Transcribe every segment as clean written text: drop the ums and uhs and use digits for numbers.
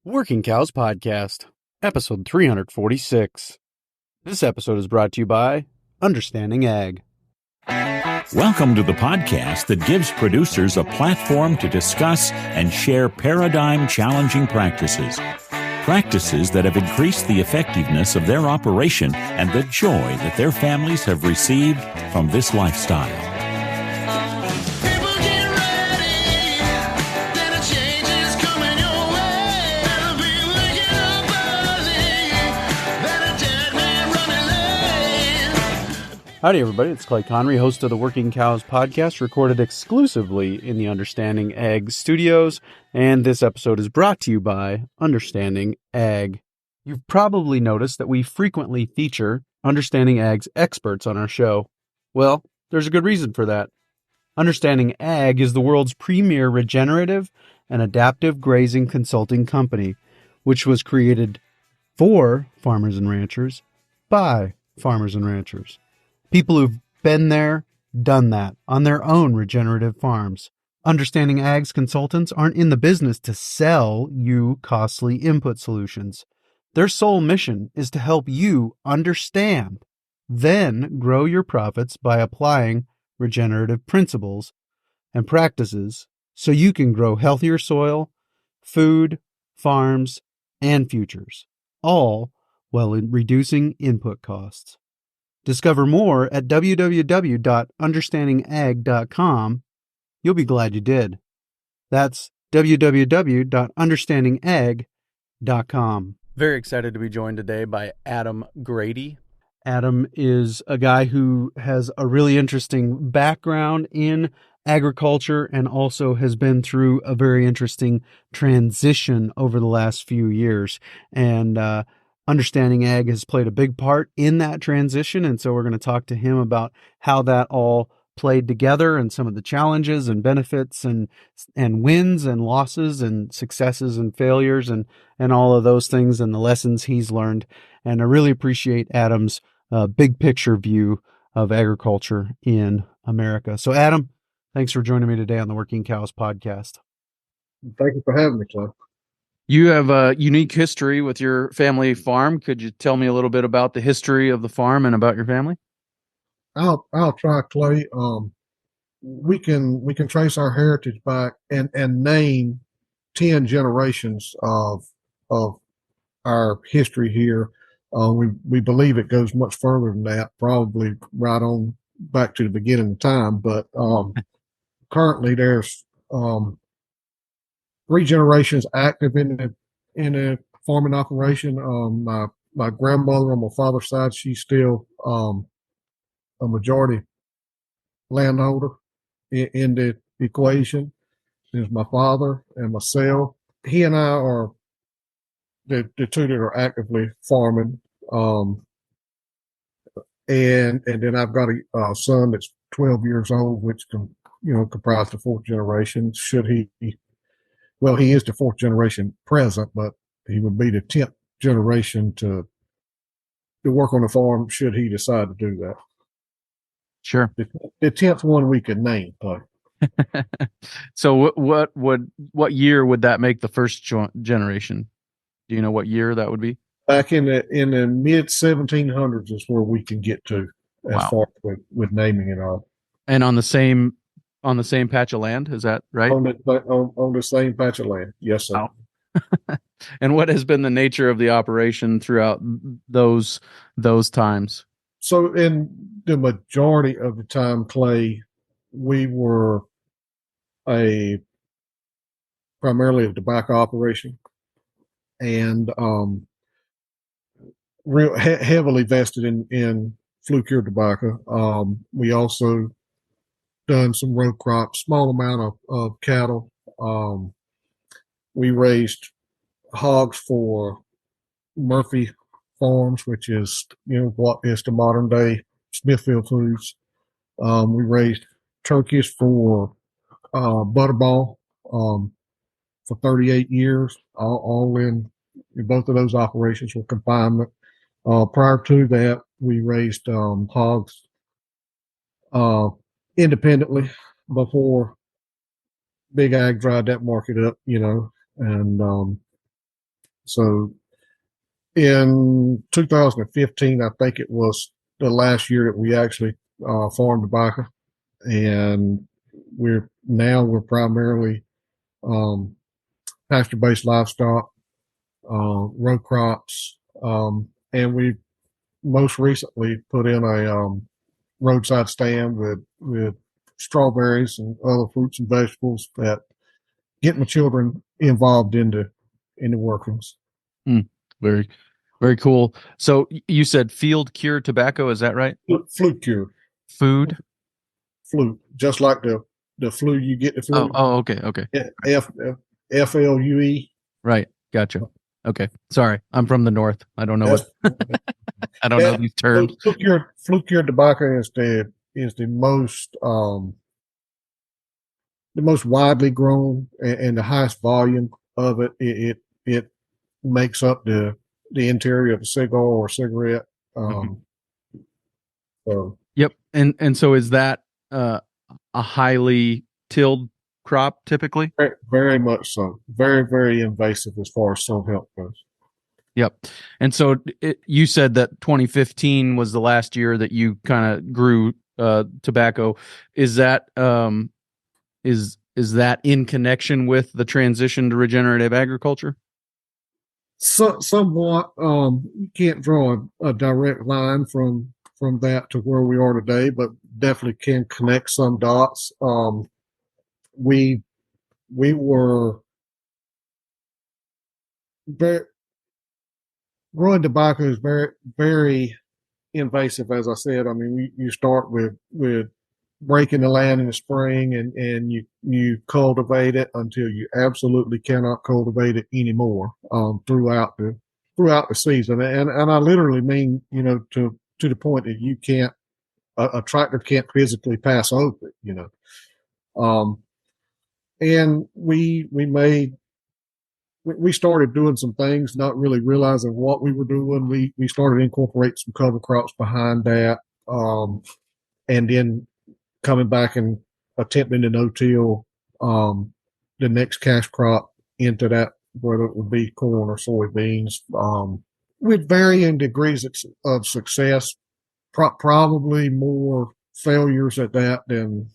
Working Cows Podcast, episode 346. This episode is brought to you by Understanding Ag. Welcome to the podcast that gives producers a platform to discuss and share paradigm-challenging practices. Practices that have increased the effectiveness of their operation and the joy that their families have received from this lifestyle. Howdy, everybody. It's Clay Connery, host of the Working Cows Podcast, recorded exclusively in the Understanding Ag studios. And this episode is brought to you by Understanding Ag. You've probably noticed that we frequently feature Understanding Ag's experts on our show. Well, there's a good reason for that. Understanding Ag is the world's premier regenerative and adaptive grazing consulting company, which was created for farmers and ranchers by farmers and ranchers. People who've been there, done that, on their own regenerative farms. Understanding Ag's consultants aren't in the business to sell you costly input solutions. Their sole mission is to help you understand, then grow your profits by applying regenerative principles and practices so you can grow healthier soil, food, farms, and futures, all while reducing input costs. Discover more at www.understandingag.com. You'll be glad you did. That's www.understandingag.com. Very excited to be joined today by Adam Grady. Adam is a guy who has a really interesting background in agriculture and also has been through a very interesting transition over the last few years. And Understanding Ag has played a big part in that transition, and so we're going to talk to him about how that all played together and some of the challenges and benefits and wins and losses and successes and failures and all of those things and the lessons he's learned. And I really appreciate Adam's big picture view of agriculture in America. So Adam, thanks for joining me today on the Working Cows Podcast. Thank you for having me, Clay. You have a unique history with your family farm. Could you tell me a little bit about the history of the farm and about your family? I'll try, Clay. We can trace our heritage back and name 10 generations of our history here. We believe it goes much further than that, probably right on back to the beginning of time. But currently, there's 3 generations active in a farming operation. My grandmother on my father's side, she's still a majority landholder in the equation. There's my father and myself. He and I are the two that are actively farming. And then I've got a son that's 12 years old, which comprised the 4th generation. Well, he is the 4th generation present, but he would be the 10th generation to work on the farm should he decide to do that. Sure. The 10th one we could name, Clay. So what year would that make the first generation? Do you know what year that would be? Back in the mid 1700s is where we can get to as far as with naming it all. And on the same patch of land, is that right? On the same patch of land, yes, sir. Wow. And what has been the nature of the operation throughout those times? So in the majority of the time, Clay, we were primarily a tobacco operation, and real heavily vested in flue-cured tobacco. We also done some row crops, small amount of cattle. We raised hogs for Murphy Farms, which is what is the modern day Smithfield Foods. We raised turkeys for Butterball for 38 years, all in both of those operations were confinement. Prior to that, we raised hogs independently before Big Ag dried that market up, and So in 2015, I think it was the last year that we actually farmed tobacco, and we're primarily pasture-based livestock, row crops, and we most recently put in a roadside stand with strawberries and other fruits and vegetables that get my children involved into workings. Very, very cool. So you said field cured tobacco, is that right? Flute cure. Food? Flute, just like the flu you get the flu. Okay. FLUE. Right. Gotcha. Okay. Sorry. I'm from the north. I don't know I don't know these terms. Flute cured tobacco is the most widely grown and the highest volume of it. It makes up the interior of a cigar or cigarette. So yep. And so is that a highly tilled crop typically? very, very much so. Very, very invasive as far as soil health goes. Yep. And so you said that 2015 was the last year that you kind of grew tobacco. Is that is that in connection with the transition to regenerative agriculture? So, somewhat. You can't draw a direct line from that to where we are today, but definitely can connect some dots. We were very growing tobacco is very, very invasive, as I said. I mean, you start with breaking the land in the spring, and you cultivate it until you absolutely cannot cultivate it anymore throughout the season. And I literally mean, to the point that you can't a tractor can't physically pass over it. And we started doing some things, not really realizing what we were doing. We started incorporating some cover crops behind that, and then coming back and attempting to no-till the next cash crop into that, whether it would be corn or soybeans, with varying degrees of success. Probably more failures at that than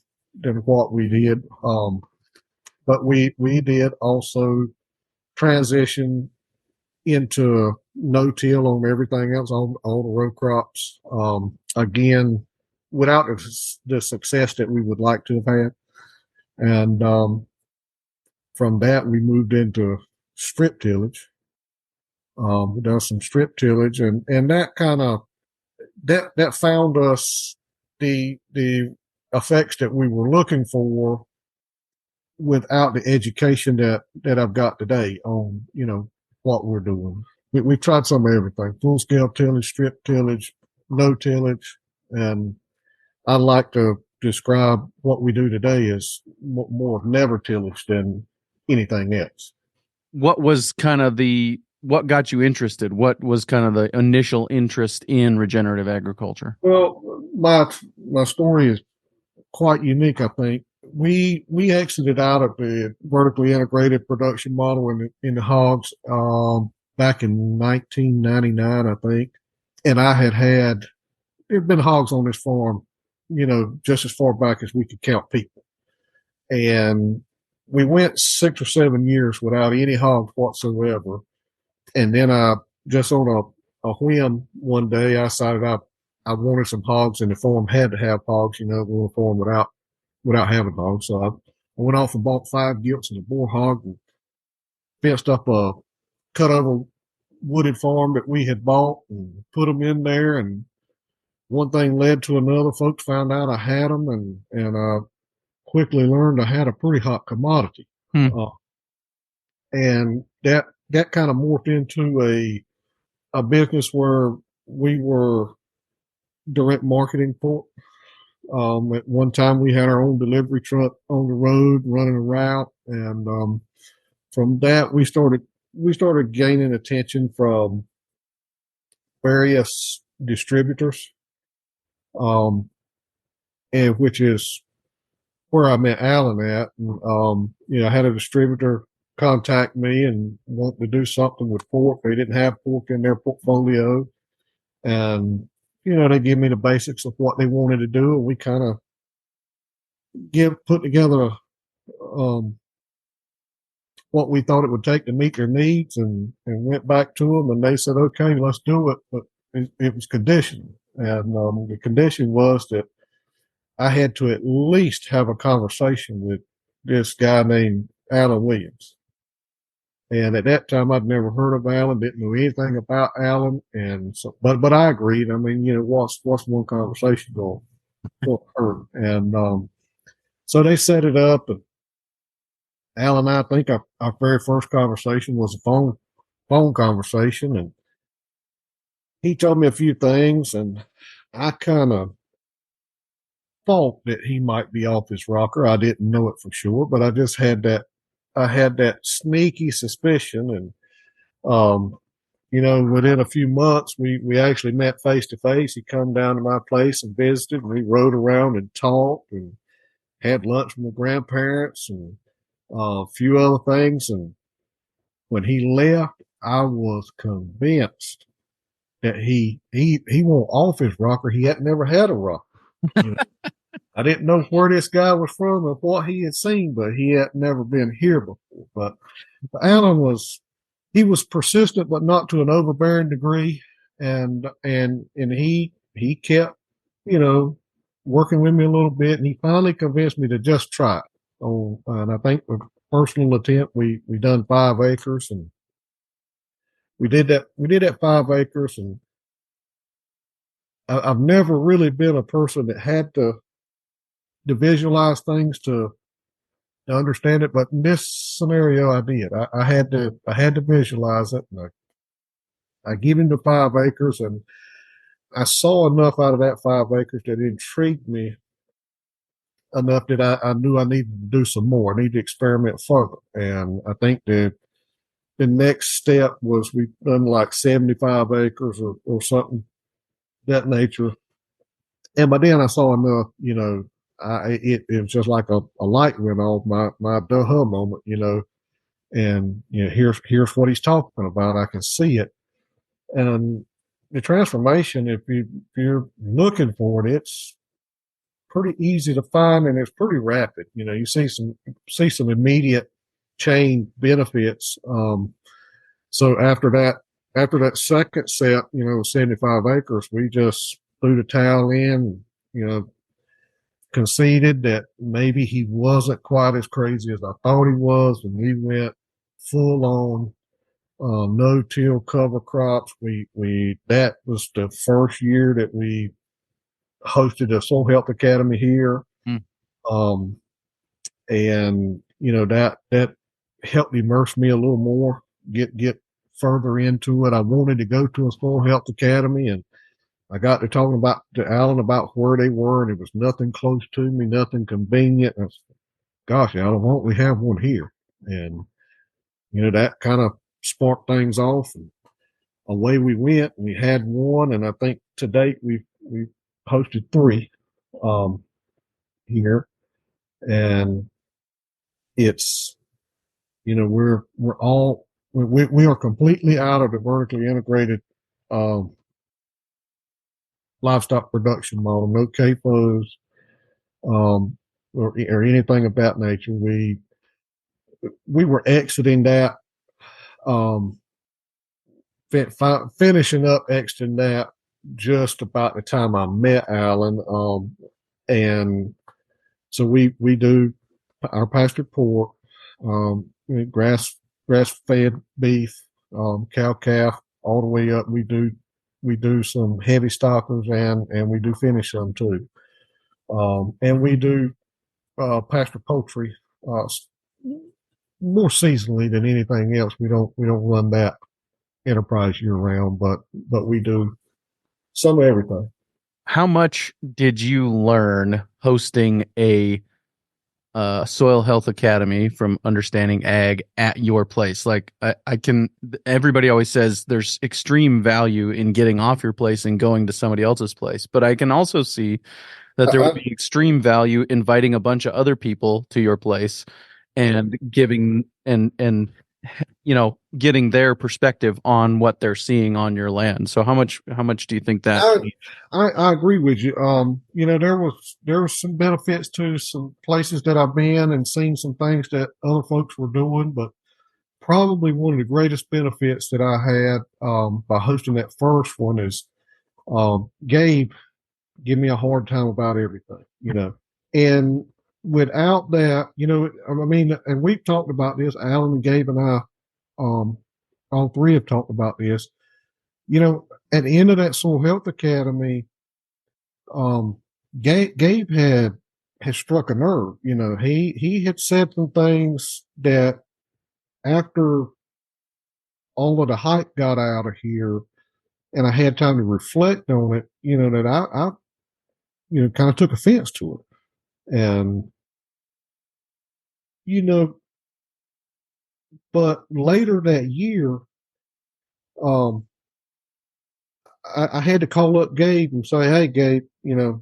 what we did. But we did also transition into no-till on everything else, on all the row crops. Again, without the success that we would like to have had. And from that, we moved into strip tillage. We done some strip tillage, and that kind of that found us the effects that we were looking for without the education that I've got today on what we're doing. We tried some of everything: full scale tillage, strip tillage, no tillage, and I like to describe what we do today as more of never tillage than anything else. What got you interested? What was kind of the initial interest in regenerative agriculture? Well, my story is quite unique, I think. We exited out of the vertically integrated production model in the hogs back in 1999, I think. And there'd been hogs on this farm, just as far back as we could count people. And we went 6 or 7 years without any hogs whatsoever. And then just on a whim one day, I decided I wanted some hogs, and the farm had to have hogs. We were a farm without having hogs. So I went off and bought 5 gilts and a boar hog and fenced up a cut over wooded farm that we had bought and put them in there. And one thing led to another. Folks found out I had them, and quickly learned I had a pretty hot commodity. And that kind of morphed into a business where we were direct marketing for. At one time, we had our own delivery truck on the road running a route, and from that, we started gaining attention from various distributors, and which is where I met Alan at. And, I had a distributor contact me and want to do something with pork. They didn't have pork in their portfolio. And, they give me the basics of what they wanted to do. And we kind of put together what we thought it would take to meet their needs, and went back to them, and they said, okay, let's do it. But it was conditional. And the condition was that I had to at least have a conversation with this guy named Alan Williams. And at that time, I'd never heard of Alan, didn't know anything about Alan. And so, but I agreed. I mean, what's one conversation going to hurt? And so they set it up, and Alan and I think our very first conversation was a phone conversation, and he told me a few things, and I kind of thought that he might be off his rocker. I didn't know it for sure, but I just had that sneaky suspicion. And within a few months, we actually met face to face. He come down to my place and visited, and we rode around and talked and had lunch with my grandparents and a few other things. And when he left, I was convinced that he won't off his rocker. He had never had a rocker. I didn't know where this guy was from or what he had seen, but he had never been here before. But Alan was persistent, but not to an overbearing degree. And he kept, working with me a little bit, and he finally convinced me to just try it. Oh, and I think the personal attempt, we done 5 acres, and we did that 5 acres. And I've never really been a person that had to visualize things to understand it, but in this scenario, I did. I had to visualize it, and I give him the 5 acres, and I saw enough out of that 5 acres that intrigued me enough that I knew I needed to do some more. I need to experiment further. And I think the next step was we've done like 75 acres or something that nature. And by then I saw enough, it was just like a light went off, my duh moment, and here's what he's talking about. I can see it. And the transformation, if you're looking for it, it's pretty easy to find, and it's pretty rapid. You see some immediate chain benefits. So after that second set, 75 acres, we just threw the towel in, conceded that maybe he wasn't quite as crazy as I thought he was, and we went full on no-till cover crops. That was the first year that we hosted a Soil Health Academy here. And that helped immerse me a little more, get further into it. I wanted to go to a Soil Health Academy, and I got to talking to Alan about where they were, and it was nothing close to me, nothing convenient. I said, gosh, Alan, why don't we have one here? And that kind of sparked things off, and away we went. We had one, and I think to date we've hosted 3 here, and it's we are completely out of the vertically integrated livestock production model. No CAFOs or anything of that nature. We were exiting that, finishing up exiting that just about the time I met Alan. And so we do our pastured pork, grass fed beef, cow calf, all the way up. We do some heavy stockers, and we do finish them too. And we do pasture poultry more seasonally than anything else. We don't run that enterprise year round, but we do some of everything. How much did you learn hosting a Soil Health Academy from Understanding Ag at your place? Like everybody always says there's extreme value in getting off your place and going to somebody else's place, but I can also see that there would be extreme value inviting a bunch of other people to your place and giving and getting their perspective on what they're seeing on your land. So how much do you think that? I agree with you. There was some benefits to some places that I've been and seen some things that other folks were doing, but probably one of the greatest benefits that I had by hosting that first one is Gabe give me a hard time about everything, and without that, and we've talked about this, Alan and Gabe and I, all three have talked about this. At the end of that Soil Health Academy, Gabe had struck a nerve. He had said some things that after all of the hype got out of here, and I had time to reflect on it. That I kind of took offense to it, and but later that year, um, I had to call up Gabe and say, "Hey, Gabe, you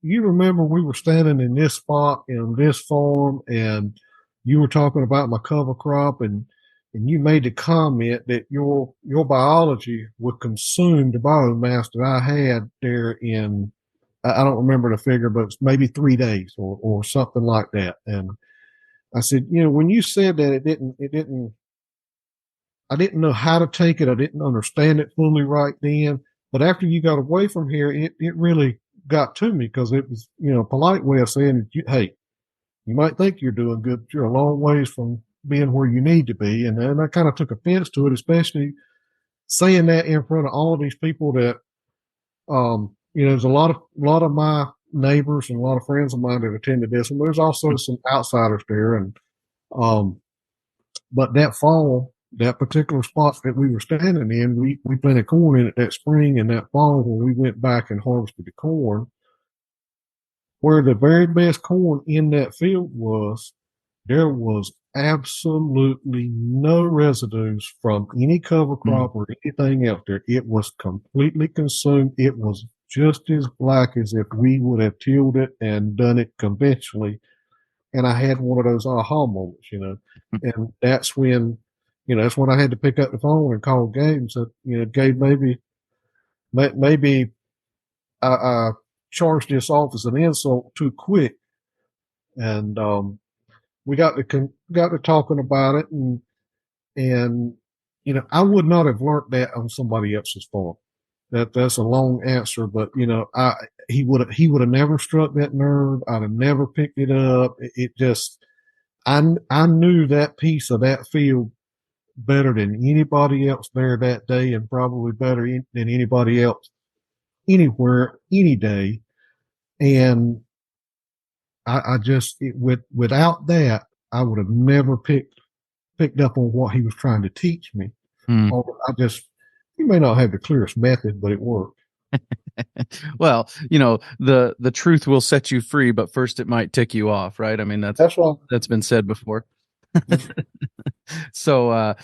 remember we were standing in this spot in this farm, and you were talking about my cover crop, and you made the comment that your biology would consume the biomass that I had there in, I don't remember the figure, but it's maybe 3 days or something like that." And I said, when you said that, I didn't know how to take it. I didn't understand it fully right then. But after you got away from here, it really got to me, because it was, a polite way of saying, hey, you might think you're doing good, but you're a long ways from being where you need to be. And I kind of took offense to it, especially saying that in front of all of these people that, there's a lot of my neighbors and a lot of friends of mine that attended this, and there's also some outsiders there. And, but that fall, that particular spot that we were standing in, we planted corn in it that spring, and that fall when we went back and harvested the corn, where the very best corn in that field was, there was absolutely no residues from any cover crop or anything else there. It was completely consumed. It was just as black as if we would have tilled it and done it conventionally. And I had one of those aha moments, and that's when, that's when I had to pick up the phone and call Gabe and said, Gabe, maybe I charged this off as an insult too quick. And we got to talking about it, and I would not have learned that on somebody else's farm. That's a long answer, but he would have never struck that nerve. I'd have never picked it up. It just, I knew that piece of that field better than anybody else there that day, and probably better than anybody else anywhere, any day. And I just, without that, I would have never picked up on what he was trying to teach me. Or he may not have the clearest method, but it worked. Well, the truth will set you free, but first it might tick you off, right? I mean, that's right. That's been said before. So,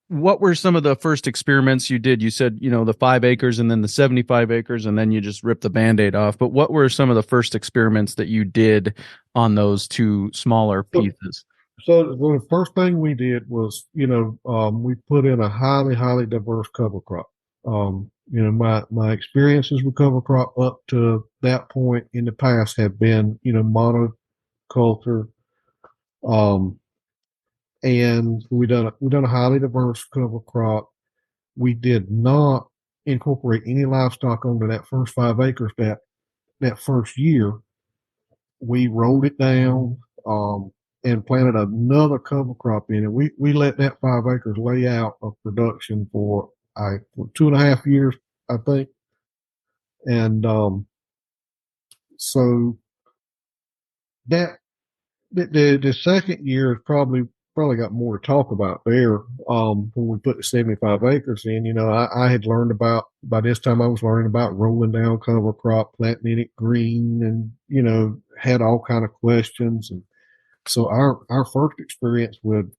what were some of the first experiments you did? You said, the 5 acres and then the 75 acres, and then you just ripped the Band-Aid off. But what were some of the first experiments that you did on those 2 smaller pieces? So the first thing we did was, we put in a highly, highly diverse cover crop. My experiences with cover crop up to that point in the past have been, monoculture. And we done a highly diverse cover crop. We did not incorporate any livestock onto that first 5 acres that first year. We rolled it down, and planted another cover crop in it. We let that 5 acres lay out of production for 2.5 years, I think. And so that the second year is probably got more to talk about there. When we put the 75 acres in, I had learned about, by this time I was learning about rolling down cover crop, planting it green, and had all kind of questions. And so our first experience with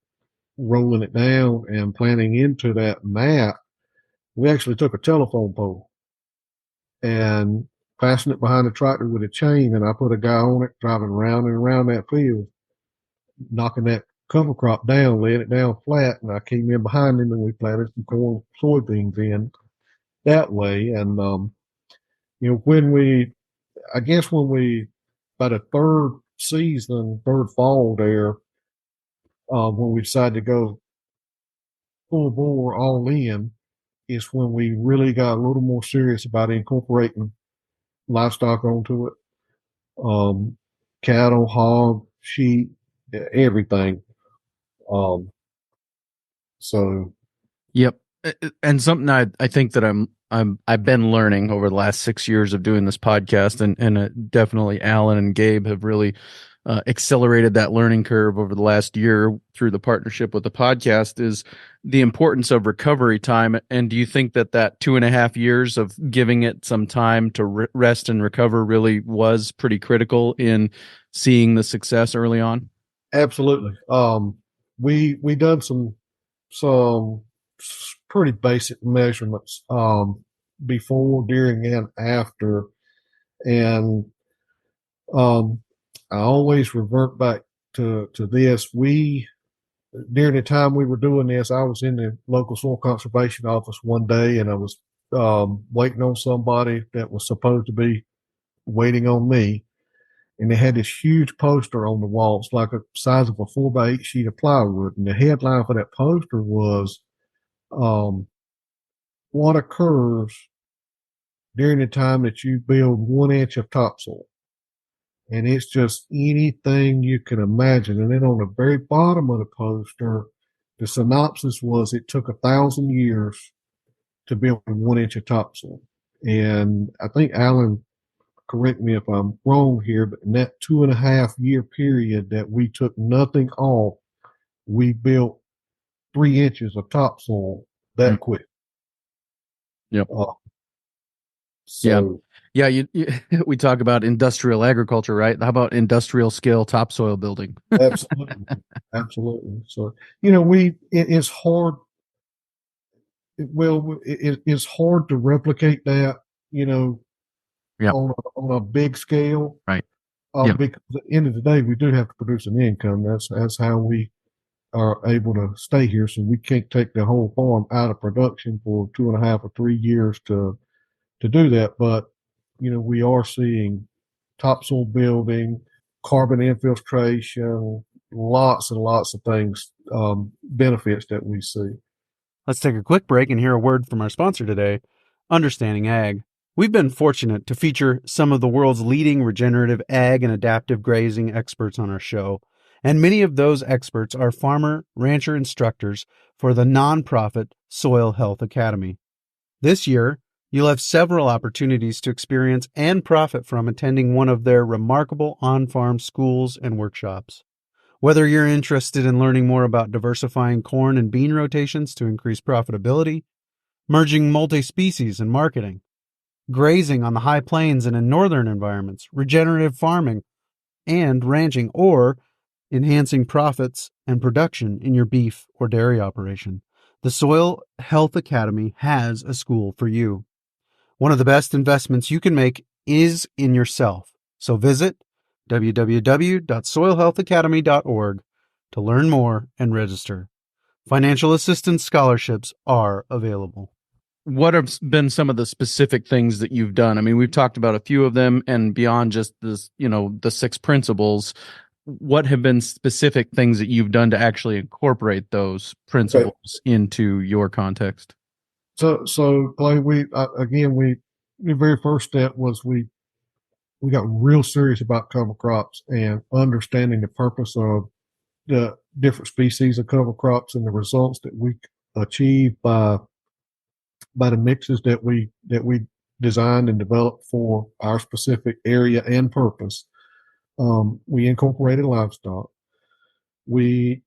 rolling it down and planting into that mat, we actually took a telephone pole and fastened it behind the tractor with a chain, and I put a guy on it driving round and around that field. knocking that cover crop down, laying it down flat, and I came in behind him and we planted some corn, soybeans in that way. And I guess when we, by the third season, third fall there, when we decided to go full bore all in, is when we really got a little more serious about incorporating livestock onto it. Cattle, hog, sheep, everything. Um, so Yep. And something I think that I've been learning over the last 6 years of doing this podcast, and definitely Alan and Gabe have really accelerated that learning curve over the last year through the partnership with the podcast, is the importance of recovery time. And do you think that 2.5 years of giving it some time to rest and recover really was pretty critical in seeing the success early on? absolutely. We done some pretty basic measurements before, during, and after, and um, I always revert back to this. We During the time we were doing this, I was in the local soil conservation office one day, and I was waiting on somebody that was supposed to be waiting on me. And they had this huge poster on the wall. It's like the size of a 4x8 sheet of plywood. And the headline for that poster was, um, what occurs during the time that you build 1 inch of topsoil. And it's just anything you can imagine. And then on the very bottom of the poster, the synopsis was it took 1,000 years to build 1 inch of topsoil. And I think Alan, correct me if I'm wrong here, but in that 2.5 year period that we took nothing off, we built 3 inches of topsoil that quick. Yep. Uh, Yeah. so Yeah. We talk about industrial agriculture, right? How about industrial scale topsoil building? absolutely, absolutely. So it's hard. It's hard to replicate that, you know, Yep. on a big scale. Right. Yep. Because at the end of the day, we do have to produce an income. That's how we are able to stay here. So we can't take the whole farm out of production for 2.5 or 3 years to do that. But we are seeing topsoil building, carbon infiltration, lots and lots of things, benefits that we see. Let's take a quick break and hear a word from our sponsor today, Understanding Ag. We've been fortunate to feature some of the world's leading regenerative ag and adaptive grazing experts on our show, and many of those experts are farmer rancher instructors for the nonprofit Soil Health Academy. This year, you'll have several opportunities to experience and profit from attending one of their remarkable on-farm schools and workshops. Whether you're interested in learning more about diversifying corn and bean rotations to increase profitability, merging multi-species and marketing, grazing on the high plains and in northern environments, regenerative farming, and ranching, or enhancing profits and production in your beef or dairy operation, the Soil Health Academy has a school for you. One of the best investments you can make is in yourself. So visit www.soilhealthacademy.org to learn more and register. Financial assistance scholarships are available. What have been some of the specific things that you've done? I mean, we've talked about a few of them, and beyond just this, the 6 principles, what have been specific things that you've done to actually incorporate those principles into your context? So Clay, the very first step was we got real serious about cover crops and understanding the purpose of the different species of cover crops and the results that we achieve by the mixes that we designed and developed for our specific area and purpose. We incorporated livestock. We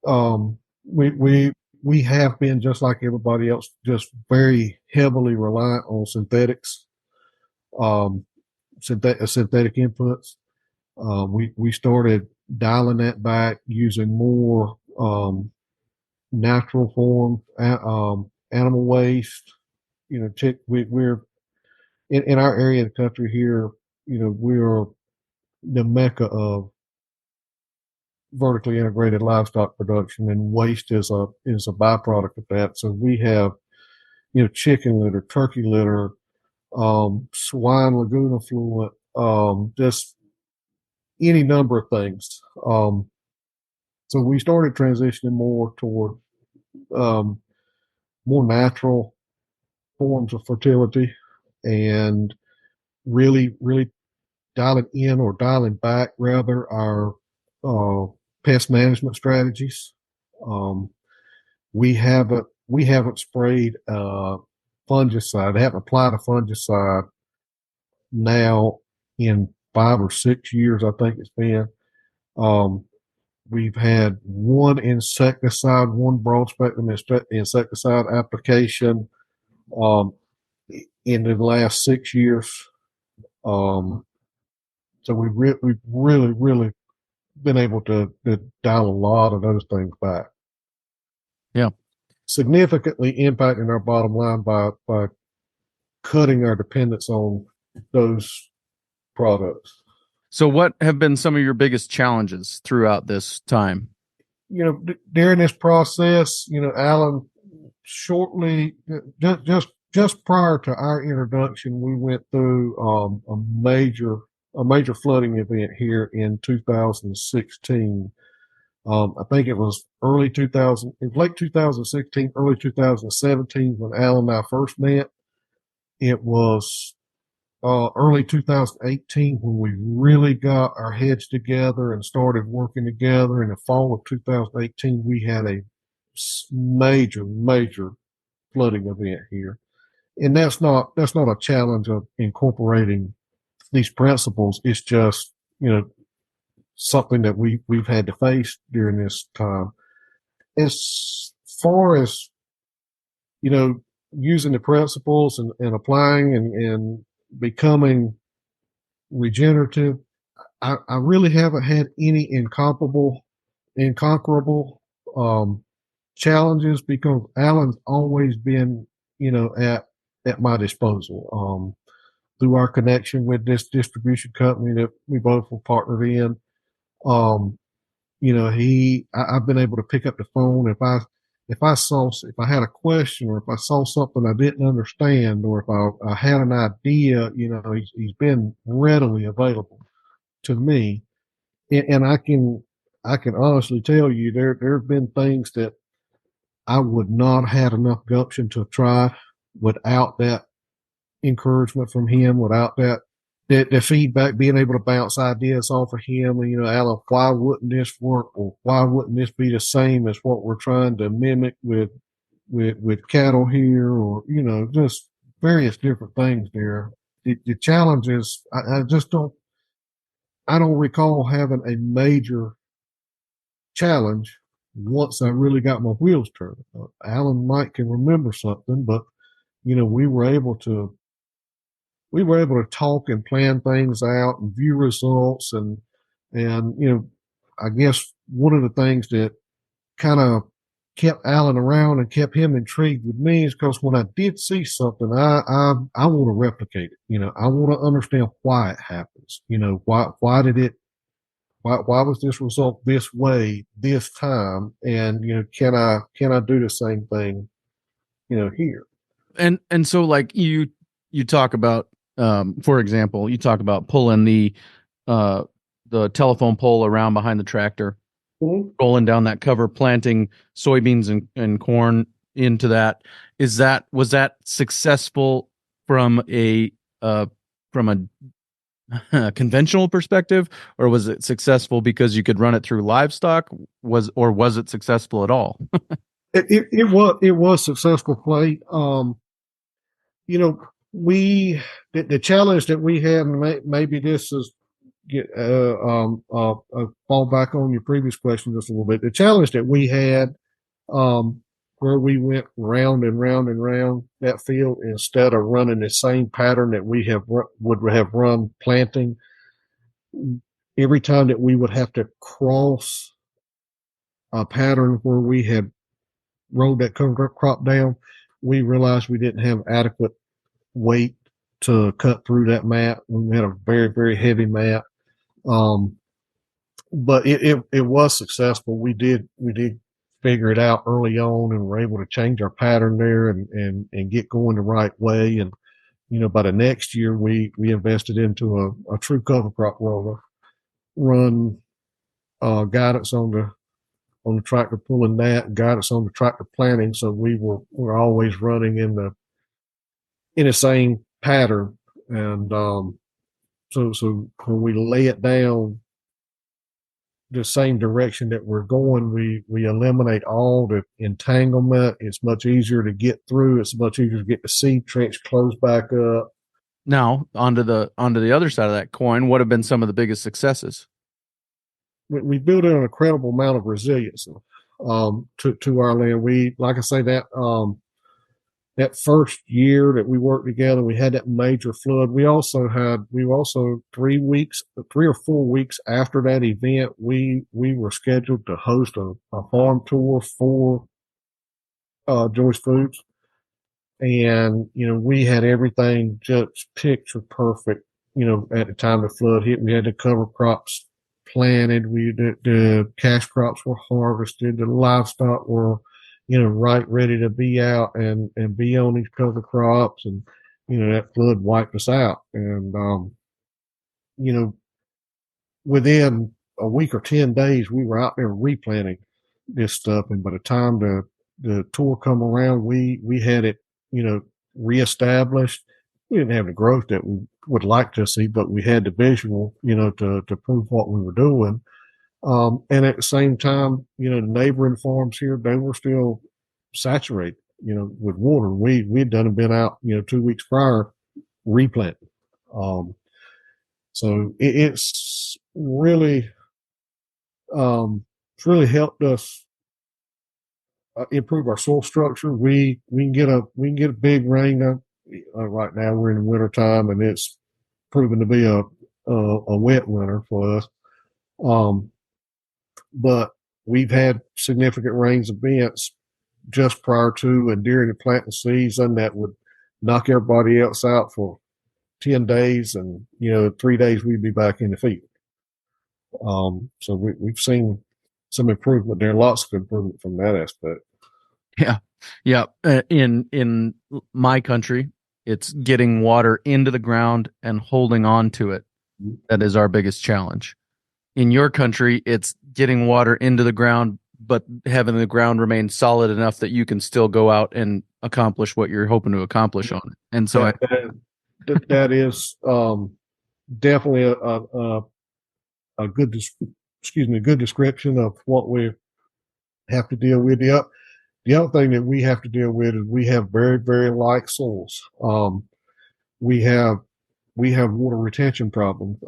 um, we we we have been, just like everybody else, just very heavily reliant on synthetics, um, synthetic inputs. We started dialing that back, using more natural form animal waste. We're in our area of the country here. We're the mecca of vertically integrated livestock production, and waste is a byproduct of that. So we have, chicken litter, turkey litter, swine lagoon effluent, just any number of things. So we started transitioning more toward more natural forms of fertility, and really, really dialing in, or dialing back rather, our pest management strategies. Um, we haven't sprayed fungicide. I haven't applied a fungicide now in 5 or 6 years, I think it's been. Um, we've had one insecticide, one broad spectrum insecticide application um, in the last 6 years. So we've really, really been able to dial a lot of those things back. Yeah. Significantly impacting our bottom line by cutting our dependence on those products. So what have been some of your biggest challenges throughout this time? During this process, Alan, shortly, just prior to our introduction, we went through a major flooding event here in 2016. I think it was late 2016, early 2017 when Alan and I first met. It was early 2018 when we really got our heads together and started working together. In the fall of 2018, we had a major, major flooding event here. And that's not a challenge of incorporating these principles. It's just, something that we've had to face during this time. As far as, using the principles and applying and becoming regenerative, I really haven't had any inconquerable challenges, because Alan's always been, at my disposal. Through our connection with this distribution company that we both were partnered in, I've been able to pick up the phone if I had a question, or if I saw something I didn't understand, or if I had an idea, he's been readily available to me. And I can honestly tell you, there have been things that I would not have had enough gumption to try without that encouragement from him, without the feedback, being able to bounce ideas off of him. And, Alan, why wouldn't this work? Or why wouldn't this be the same as what we're trying to mimic with cattle here? Or, just various different things there. The challenge is, I don't recall having a major challenge once I really got my wheels turned. Alan might can remember something, but, we were able to talk and plan things out and view results. And I guess one of the things that kind of kept Alan around and kept him intrigued with me is because when I did see something, I want to replicate it. I want to understand why it happens. Why did it, why was this result this way this time? And, can I do the same thing, here? And so like you talk about, for example, you talk about pulling the telephone pole around behind the tractor, Mm-hmm. rolling down that cover, planting soybeans and corn into that. Was that successful from a conventional perspective, or was it successful because you could run it through livestock? Was it successful at all? It was successful play. The challenge that we had, and maybe this is fall back on your previous question just a little bit. The challenge that we had, where we went round and round and round that field instead of running the same pattern that we would have run planting. Every time that we would have to cross a pattern where we had rolled that cover crop down, we realized we didn't have adequate weight to cut through that mat. We had a very, very heavy mat. but it was successful. We did figure it out early on, and were able to change our pattern there and get going the right way. And by the next year, we invested into a true cover crop roller, run guidance on the tractor pulling that, guidance on the tractor planting. So we're always running in the same pattern. And so when we lay it down the same direction that we're going, we eliminate all the entanglement. It's much easier to get through. It's much easier to get the seed trench closed back up. Now, onto the other side of that coin, what have been some of the biggest successes? We built in an incredible amount of resilience to our land. We, like I say, that first year that we worked together, we had that major flood. We also 3 or 4 weeks after that event, we were scheduled to host a farm tour for Joyce Foods. And, we had everything just picture perfect, at the time the flood hit. We had the cover crops planted. The cash crops were harvested. The livestock were, right, ready to be out and be on these cover crops. And, that flood wiped us out. And, within a week or 10 days, we were out there replanting this stuff. And by the time the tour come around, we had it, reestablished. We didn't have the growth that we would like to see, but we had the visual, to prove what we were doing. And at the same time, the neighboring farms here, they were still saturated, with water. We'd done and been out, 2 weeks prior replanting. So it's really helped us improve our soil structure. We can get a big rain. Right now we're in the winter time, and it's proven to be a wet winter for us. But we've had significant rains events just prior to and during the planting season that would knock everybody else out for 10 days, and 3 days we'd be back in the field. So we've seen some improvement there, lots of improvement from that aspect. Yeah. In my country, it's getting water into the ground and holding on to it. That is our biggest challenge. In your country, it's getting water into the ground, but having the ground remain solid enough that you can still go out and accomplish what you're hoping to accomplish on it. And so that is definitely a good description of what we have to deal with. The other thing that we have to deal with is we have very, very light soils. We have water retention problems,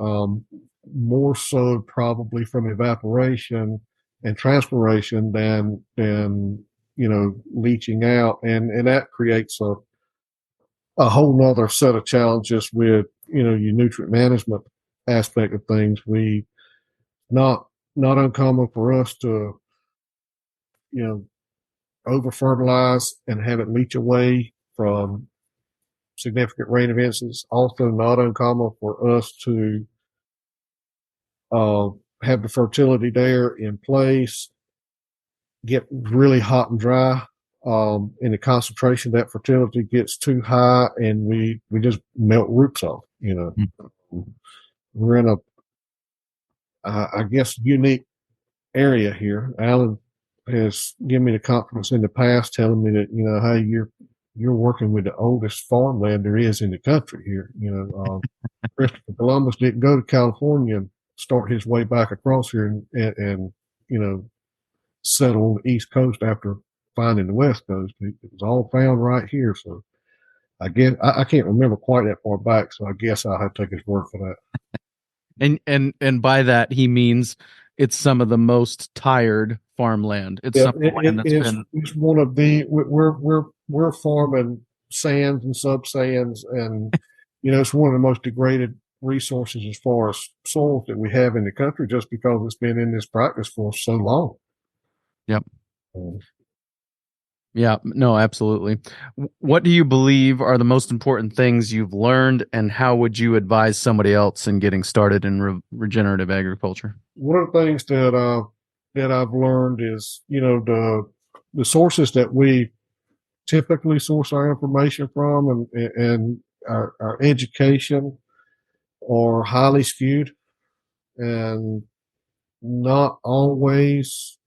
more so probably from evaporation and transpiration than leaching out, and that creates a whole nother set of challenges with your nutrient management aspect of things. Not uncommon for us to over fertilize and have it leach away from significant rain events. It's also not uncommon for us to have the fertility there in place, get really hot and dry, and the concentration of that fertility gets too high, and we just melt roots off. We're in I guess, unique area here. Alan has given me the confidence in the past, telling me that hey, you're working with the oldest farmland there is in the country here. Christopher Columbus didn't go to California and start his way back across here and settle on the East Coast after finding the West Coast. It was all found right here. So I can't remember quite that far back, so I guess I'll have to take his word for that. And by that he means it's some of the most tired farmland. It's it's one of the we're farming sands and subsands, and it's one of the most degraded resources as far as soils that we have in the country, just because it's been in this practice for so long. Yep. Yeah, no, absolutely. What do you believe are the most important things you've learned, and how would you advise somebody else in getting started in regenerative agriculture? One of the things that I've learned is, the sources that we typically source our information from and our education are highly skewed and not always.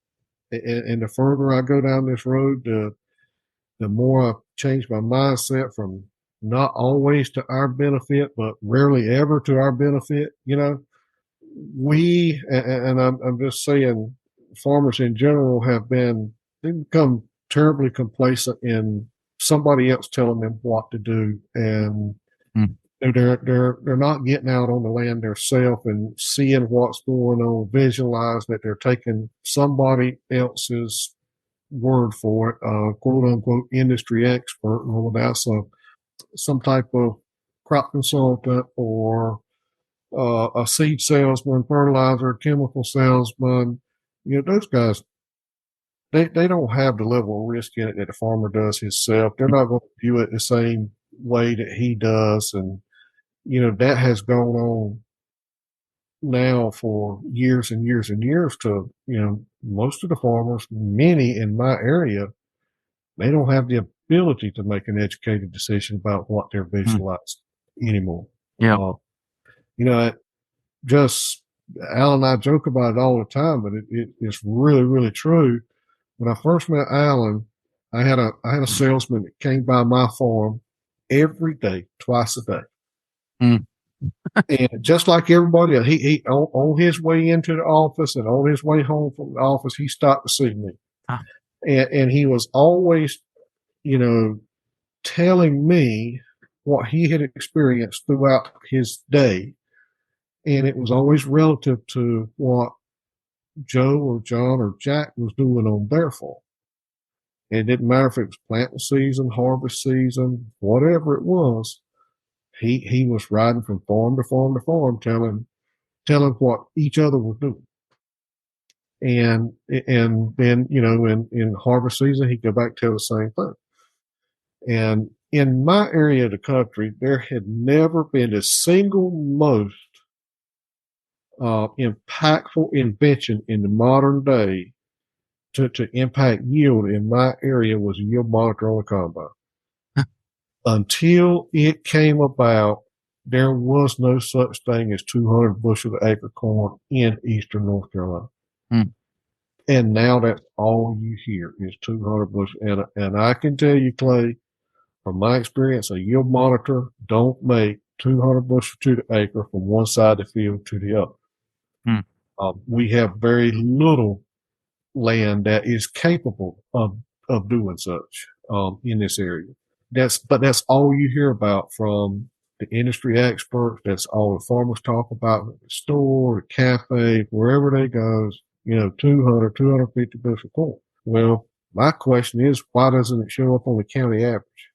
And the further I go down this road, the more I change my mindset from not always to our benefit, but rarely ever to our benefit. And I'm just saying, farmers in general they've become terribly complacent in somebody else telling them what to do, and Mm. they're not getting out on the land themselves and seeing what's going on, visualize that they're taking somebody else's word for it, quote unquote industry expert, and whether that's some type of crop consultant or a seed salesman, fertilizer, chemical salesman. Those guys, they don't have the level of risk in it that the farmer does himself. They're not going to view it the same way that he does. And, that has gone on now for years and years and years to, most of the farmers, many in my area, they don't have the ability to make an educated decision about what they're visualizing anymore. Yeah. You know, just Al and I joke about it all the time, but it's really, really true. When I first met Alan, I had a salesman that came by my farm every day, twice a day. Mm. And just like everybody else, he on his way into the office and on his way home from the office, he stopped to see me. Ah. And he was always, telling me what he had experienced throughout his day. And it was always relative to what Joe or John or Jack was doing on their farm. It didn't matter if it was planting season, harvest season, whatever it was. He was riding from farm to farm to farm, telling what each other was doing. And then in harvest season he'd go back and tell the same thing. And in my area of the country, there had never been a single most impactful invention in the modern day to impact yield in my area was a yield monitor on the combine. Until it came about, there was no such thing as 200 bushel to acre corn in eastern North Carolina. Mm. And now that's all you hear is 200 bushel. And I can tell you, Clay, from my experience, a yield monitor don't make 200 bushel to the acre from one side of the field to the other. Mm. We have very little land that is capable of doing such in this area. But that's all you hear about from the industry experts. That's all the farmers talk about at the store, the cafe, wherever they go. 200, 250 bushel corn. Well, my question is, why doesn't it show up on the county average?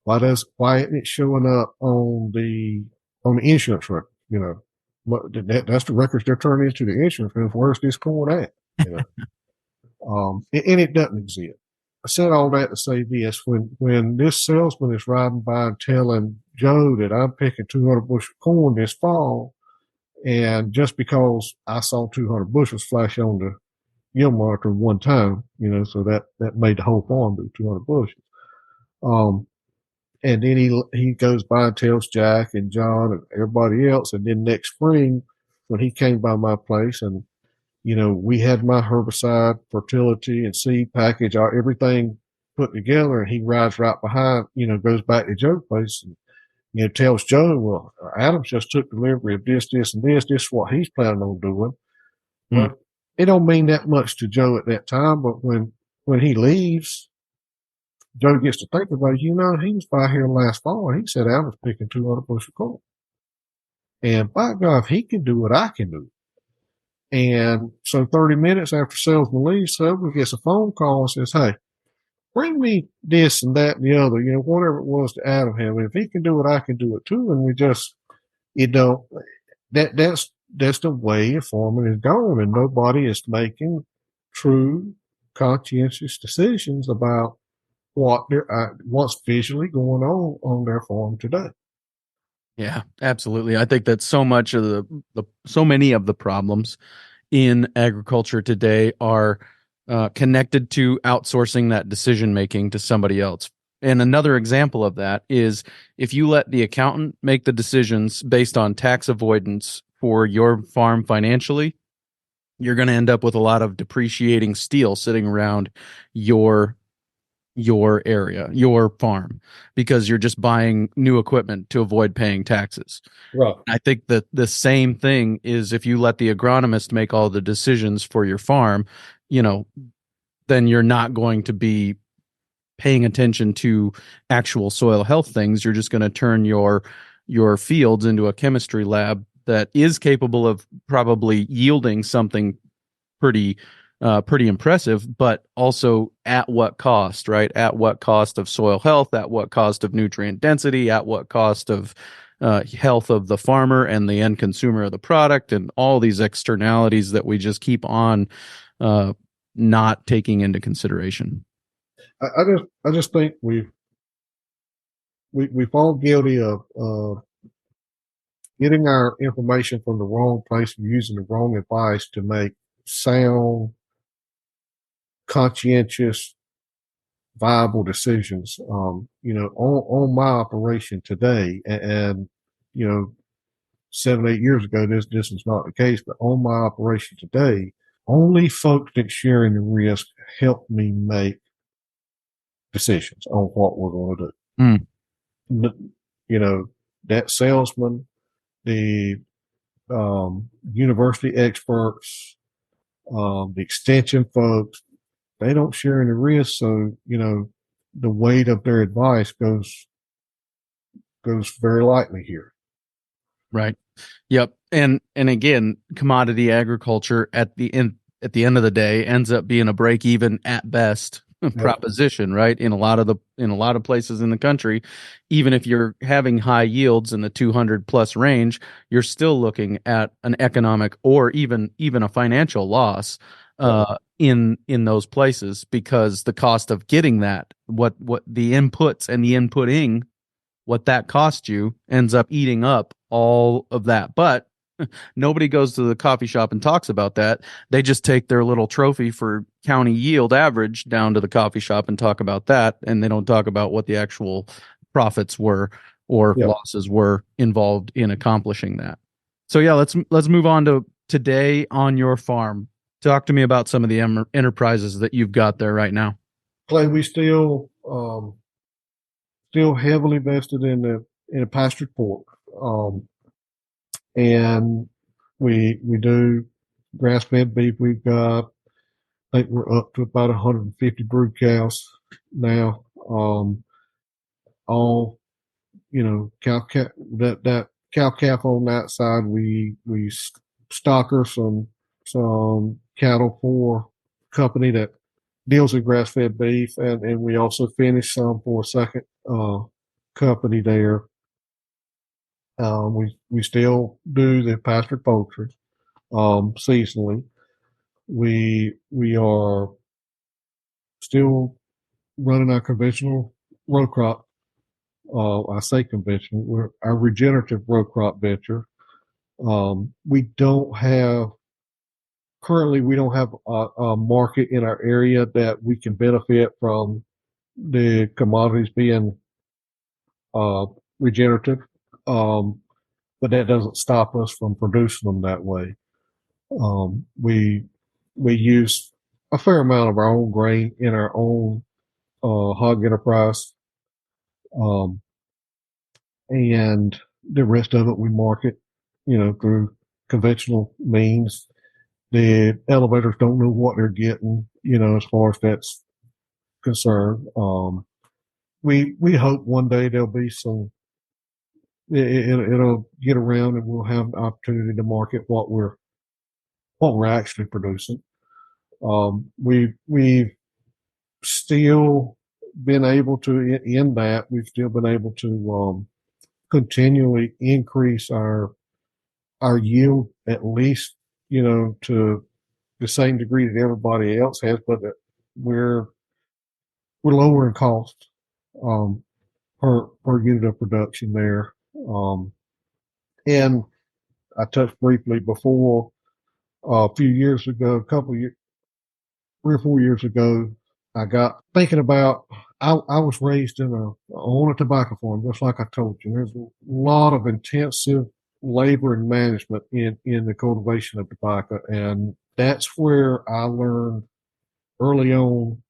Why isn't it showing up on the insurance record? That's the records they're turning into the insurance. Where's this corn at? And it doesn't exist. I said all that to say this: when this salesman is riding by and telling Joe that I'm picking 200 bushel corn this fall, and just because I saw 200 bushels flash on the yield monitor one time, so that made the whole farm do 200 bushels. And then he goes by and tells Jack and John and everybody else. And then next spring, when he came by my place and, we had my herbicide, fertility, and seed package, everything put together, and he rides right behind, goes back to Joe's place and, tells Joe, well, Adams just took delivery of this, this, and this. This is what he's planning on doing. Mm. Well, it don't mean that much to Joe at that time, but when he leaves, Joe gets to think about it. He was by here last fall and he said I was picking 200 bushel corn. And by God, if he can do it, I can do it. And so 30 minutes after salesman leaves, Silver gets a phone call and says, hey, bring me this and that and the other, whatever it was to Adam have. And if he can do it, I can do it too. And we just, that's the way a farming is going, and nobody is making true conscientious decisions about what's visually going on their farm today. Yeah, absolutely. I think that so much of so many of the problems in agriculture today are connected to outsourcing that decision making to somebody else. And another example of that is if you let the accountant make the decisions based on tax avoidance for your farm financially, you're going to end up with a lot of depreciating steel sitting around your area, your farm, because you're just buying new equipment to avoid paying taxes. Right. I think that the same thing is if you let the agronomist make all the decisions for your farm, then you're not going to be paying attention to actual soil health things. You're just going to turn your fields into a chemistry lab that is capable of probably yielding something pretty pretty impressive, but also at what cost, right? At what cost of soil health, at what cost of nutrient density, at what cost of health of the farmer and the end consumer of the product, and all these externalities that we just keep on not taking into consideration. I just think we fall guilty of getting our information from the wrong place and using the wrong advice to make sound, conscientious, viable decisions. On my operation today, and 7-8 years ago, this was not the case. But on my operation today, only folks that sharing the risk help me make decisions on what we're going to do. That salesman, the university experts, the extension folks, they don't share in the risk. So, the weight of their advice goes very lightly here. Right. Yep. And again, commodity agriculture at the end of the day ends up being a break even at best proposition, right? In a lot of places in the country, even if you're having high yields in the 200 plus range, you're still looking at an economic or even a financial loss in those places, because the cost of getting that, what the inputs and the inputting, what that cost you ends up eating up all of that. But nobody goes to the coffee shop and talks about that. They just take their little trophy for county yield average down to the coffee shop and talk about that. And they don't talk about what the actual profits were or losses were involved in accomplishing that. So yeah, let's move on to today on your farm. Talk to me about some of the enterprises that you've got there right now. Clay, we still heavily invested in the pastured pork. And we do grass-fed beef. We've got, I think we're up to about 150 brood cows now. All, that cow calf on that side, we stock her some cattle for a company that deals with grass-fed beef, and we also finish some for a second company there. We still do the pastured poultry seasonally. We are still running our conventional row crop. I say conventional. We're our regenerative row crop venture. We don't have a market in our area that we can benefit from the commodities being regenerative. But that doesn't stop us from producing them that way. We use a fair amount of our own grain in our own hog enterprise, and the rest of it we market, through conventional means. The elevators don't know what they're getting, as far as that's concerned. We hope one day there'll be some. It'll get around, and we'll have the opportunity to market what we're actually producing. We've still been able to, in that, we've still been able to continually increase our yield, at least, to the same degree that everybody else has, but we're lowering cost per unit of production there. And I touched briefly before a few years ago, 3 or 4 years ago, I got thinking about. I was raised on a tobacco farm, just like I told you. There's a lot of intensive labor and management in the cultivation of tobacco, and that's where I learned early on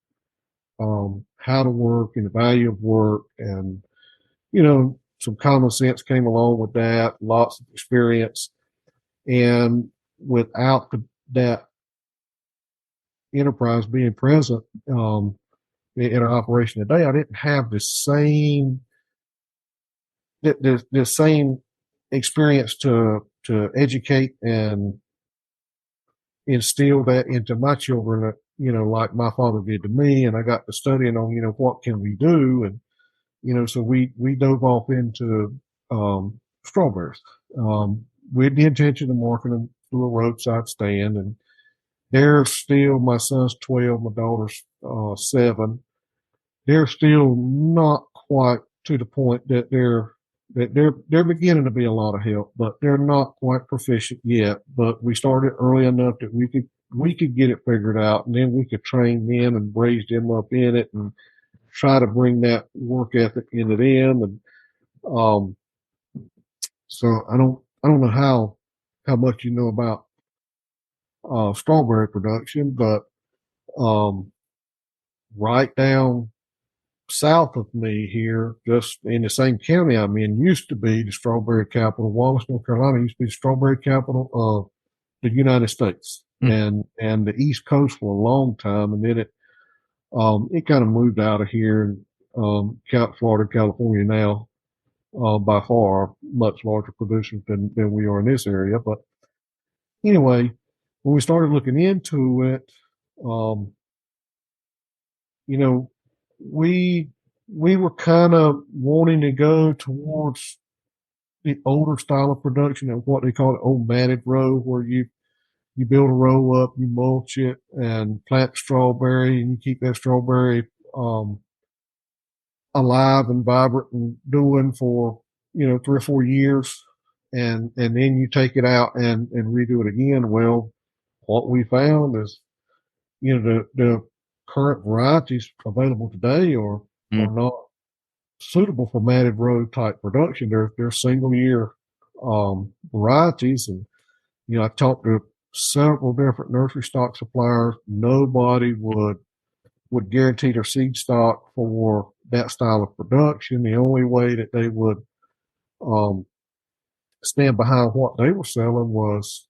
how to work and the value of work, and some common sense came along with that, lots of experience, and without that enterprise being present in our operation today, I didn't have the same experience to educate and instill that into my children, like my father did to me. And I got to studying on, what can we do? And, so we dove off into, strawberries, with the intention of marketing them through a roadside stand. And they're still, my son's 12, my daughter's, 7. They're still not quite to the point that they're beginning to be a lot of help, but they're not quite proficient yet. But we started early enough that we could get it figured out, and then we could train them and raise them up in it and try to bring that work ethic into them. And so I don't know how much you know about strawberry production, but right down south of me here, just in the same county I'm in, used to be the strawberry capital. Wallace, North Carolina used to be the strawberry capital of the United States and the East Coast for a long time. And then it kind of moved out of here and, Florida, California now, by far much larger producers than we are in this area. But anyway, when we started looking into it, we were kind of wanting to go towards the older style of production of what they call it old matted row, where you build a row up, you mulch it and plant strawberry, and you keep that strawberry alive and vibrant and doing for 3 or 4 years, and then you take it out and redo it again. Well, what we found is the current varieties available today are not suitable for matted row type production. They're single year varieties, and I talked to several different nursery stock suppliers. Nobody would guarantee their seed stock for that style of production. The only way that they would stand behind what they were selling was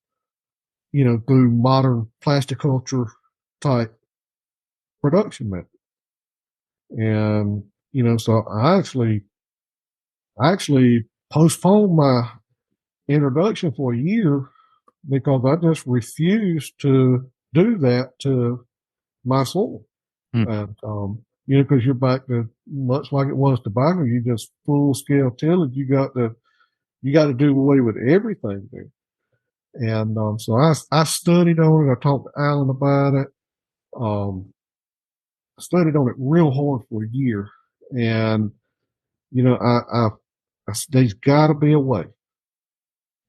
through modern plasticulture type production method. And so I actually postponed my introduction for a year because I just refused to do that to my soil. And because you're back to much like it was tobacco, you just full scale tillage. You got to do away with everything there. And so I studied on it. I talked to Alan about it. I studied on it real hard for a year, and there's got to be a way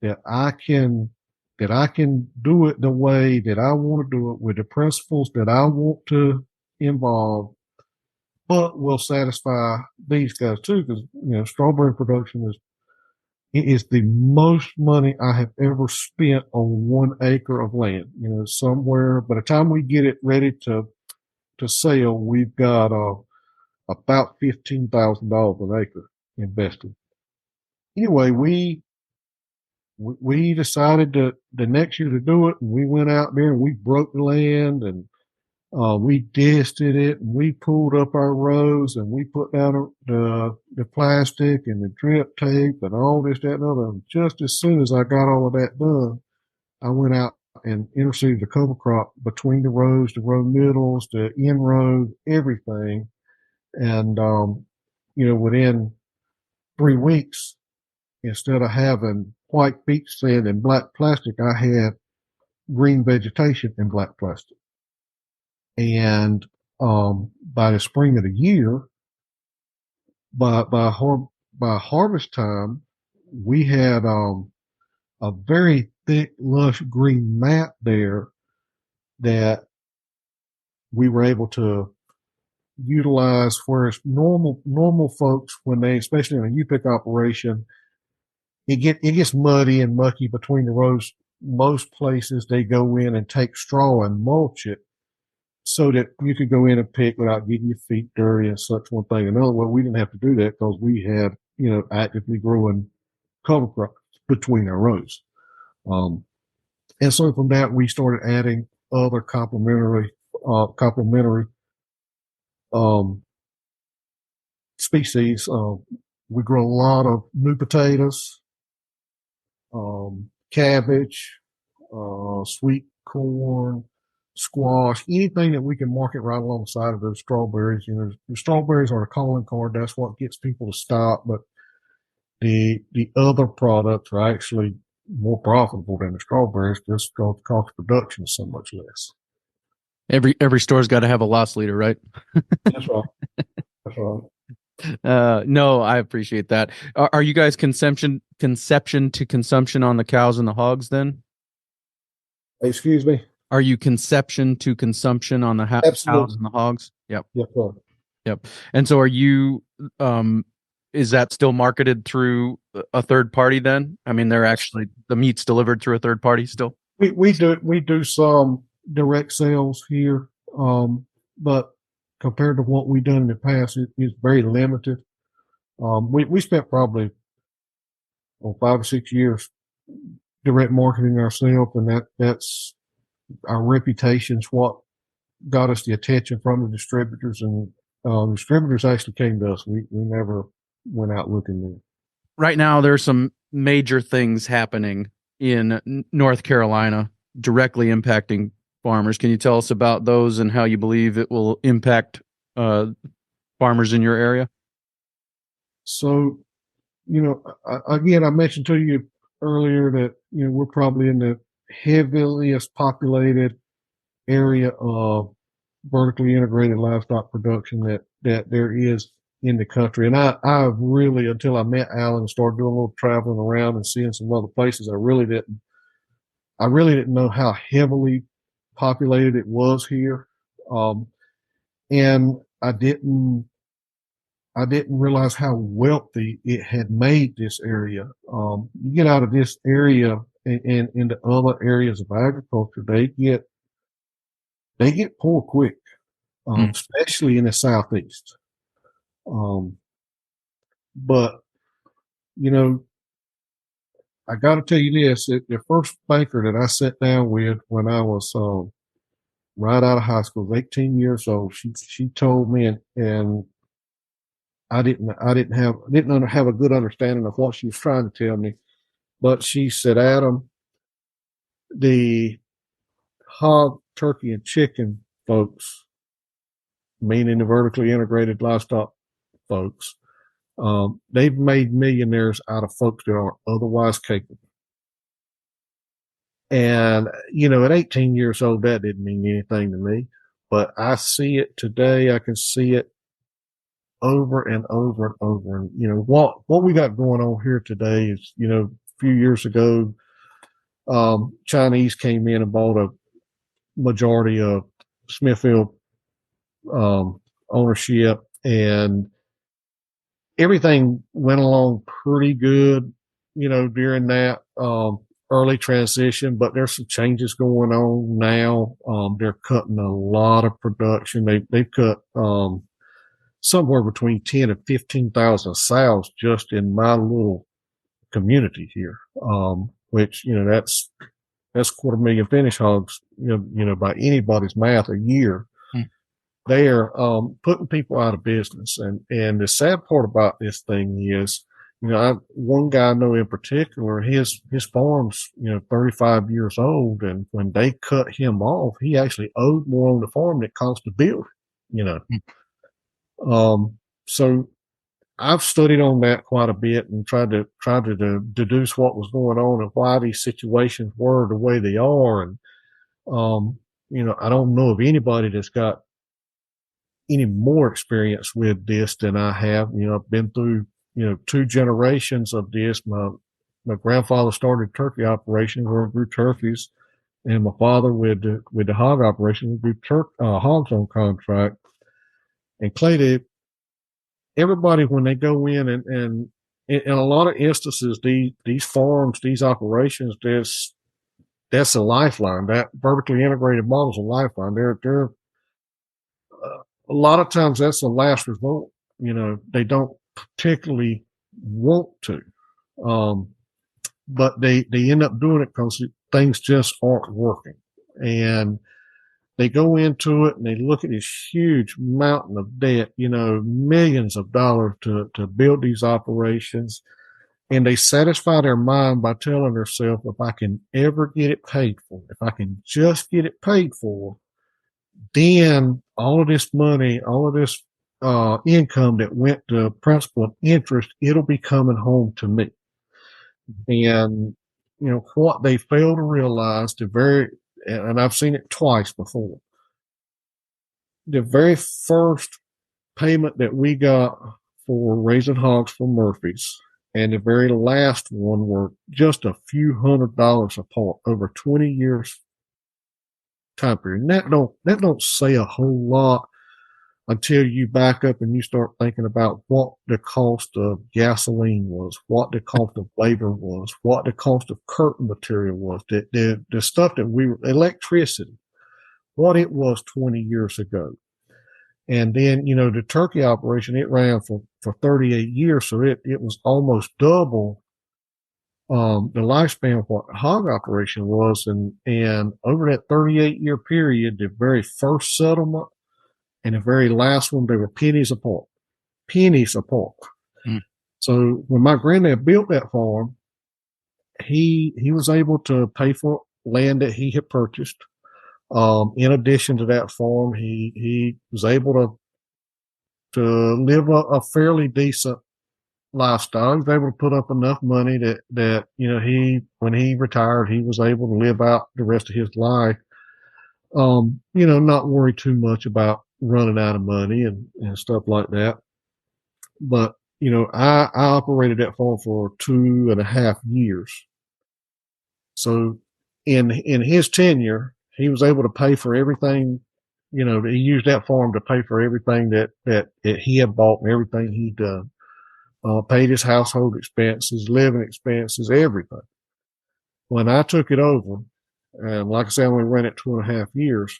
that I can do it the way that I want to do it, with the principles that I want to involve, but will satisfy these guys too. Because strawberry production is the most money I have ever spent on 1 acre of land. Somewhere by the time we get it ready to sell, we've got about $15,000 an acre invested. Anyway, we decided the next year to do it, and we went out there and we broke the land, and we disted it, and we pulled up our rows, and we put down the plastic and the drip tape and all this, that, and other. And just as soon as I got all of that done, I went out and interseeded the cover crop between the rows, the row middles, the in row, everything. And, within 3 weeks, instead of having white peat sand and black plastic, I had green vegetation and black plastic. And by the spring of the year, by harvest time, we had a very thick, lush green mat there that we were able to utilize. Whereas normal folks, when they, especially in a U-pick operation, it gets muddy and mucky between the rows. Most places they go in and take straw and mulch it so that you could go in and pick without getting your feet dirty and such one thing. Another way, we didn't have to do that because we had, actively growing cover crops between our rows. And so from that, we started adding other complementary um, species. We grow a lot of new potatoes, cabbage, sweet corn, squash, anything that we can market right alongside of those strawberries. The strawberries are a calling card. That's what gets people to stop. But the other products are actually more profitable than the strawberries just because the cost of production is so much less. Every store's got to have a loss leader, right? That's right. That's right. No, I appreciate that. Are you guys conception to consumption on the cows and the hogs then? Excuse me? Are you conception to consumption on the cows and the hogs? Yep. Yep. Sir. Yep. And so are you, is that still marketed through a third party then? I mean, the meat's delivered through a third party still? We do some direct sales here, but compared to what we've done in the past, it's very limited. We spent probably 5 or 6 years direct marketing ourselves, and that's our reputation's what got us the attention from the distributors, and distributors actually came to us. We never went out looking there. Right now, there's some major things happening in North Carolina directly impacting farmers. Can you tell us about those and how you believe it will impact farmers in your area? So, again, I mentioned to you earlier that, we're probably in the heaviest populated area of vertically integrated livestock production that there is in the country. And I really, until I met Alan and started doing a little traveling around and seeing some other places, I really didn't know how heavily populated it was here. And I didn't realize how wealthy it had made this area. You get out of this area and into other areas of agriculture, they get poor quick, especially in the Southeast. But I got to tell you this: the first banker that I sat down with when I was right out of high school, was 18 years old. She told me, and I didn't have a good understanding of what she was trying to tell me, but she said, "Adam, the hog, turkey, and chicken folks, meaning the vertically integrated livestock folks, they've made millionaires out of folks that are otherwise capable." And, at 18 years old, that didn't mean anything to me, but I see it today. I can see it over and over and over. And, what we got going on here today is, a few years ago, Chinese came in and bought a majority of Smithfield, ownership, and everything went along pretty good, during that, early transition, but there's some changes going on now. They're cutting a lot of production. They've cut, somewhere between 10 and 15,000 sows just in my little community here. Which, that's 250,000 finish hogs, by anybody's math a year. They're, putting people out of business. And the sad part about this thing is, one guy I know in particular, his farm's, 35 years old. And when they cut him off, he actually owed more on the farm than it cost to build, So I've studied on that quite a bit and tried to deduce what was going on and why these situations were the way they are. And, I don't know of anybody that's got any more experience with this than I have. I've been through, 2 generations of this. My grandfather started turkey operations where we grew turkeys, and my father with the hog operation, we grew hogs on contract. And Clay, everybody, when they go in and in a lot of instances, these farms, these operations, that's a lifeline. That vertically integrated model is a lifeline. They're a lot of times that's the last resort. They don't particularly want to, but they end up doing it because things just aren't working. And they go into it and they look at this huge mountain of debt, millions of dollars to build these operations. And they satisfy their mind by telling themselves, if I can ever get it paid for, if I can just get it paid for, then all of this money, all of this income that went to principal and interest, it'll be coming home to me. And, what they fail to realize, and I've seen it twice before, the very first payment that we got for raising hogs for Murphy's and the very last one were just a few $100s apart over 20 years time period. And that don't say a whole lot until you back up and you start thinking about what the cost of gasoline was, what the cost of labor was, what the cost of curtain material was, the stuff that electricity, what it was 20 years ago. And then, the turkey operation, it ran for 38 years. So it was almost double, the lifespan of what the hog operation was. And over that 38-year period, the very first settlement and the very last one, they were pennies apart. So when my granddad built that farm, he was able to pay for land that he had purchased. In addition to that farm, he was able to live a fairly decent lifestyle. He was able to put up enough money that when he retired, he was able to live out the rest of his life. Not worry too much about running out of money and stuff like that. But, I operated that farm for 2.5 years. So in his tenure, he was able to pay for everything. He used that farm to pay for everything that he had bought and everything he'd done. Paid his household expenses, living expenses, everything. When I took it over, and like I said, I only ran it 2.5 years,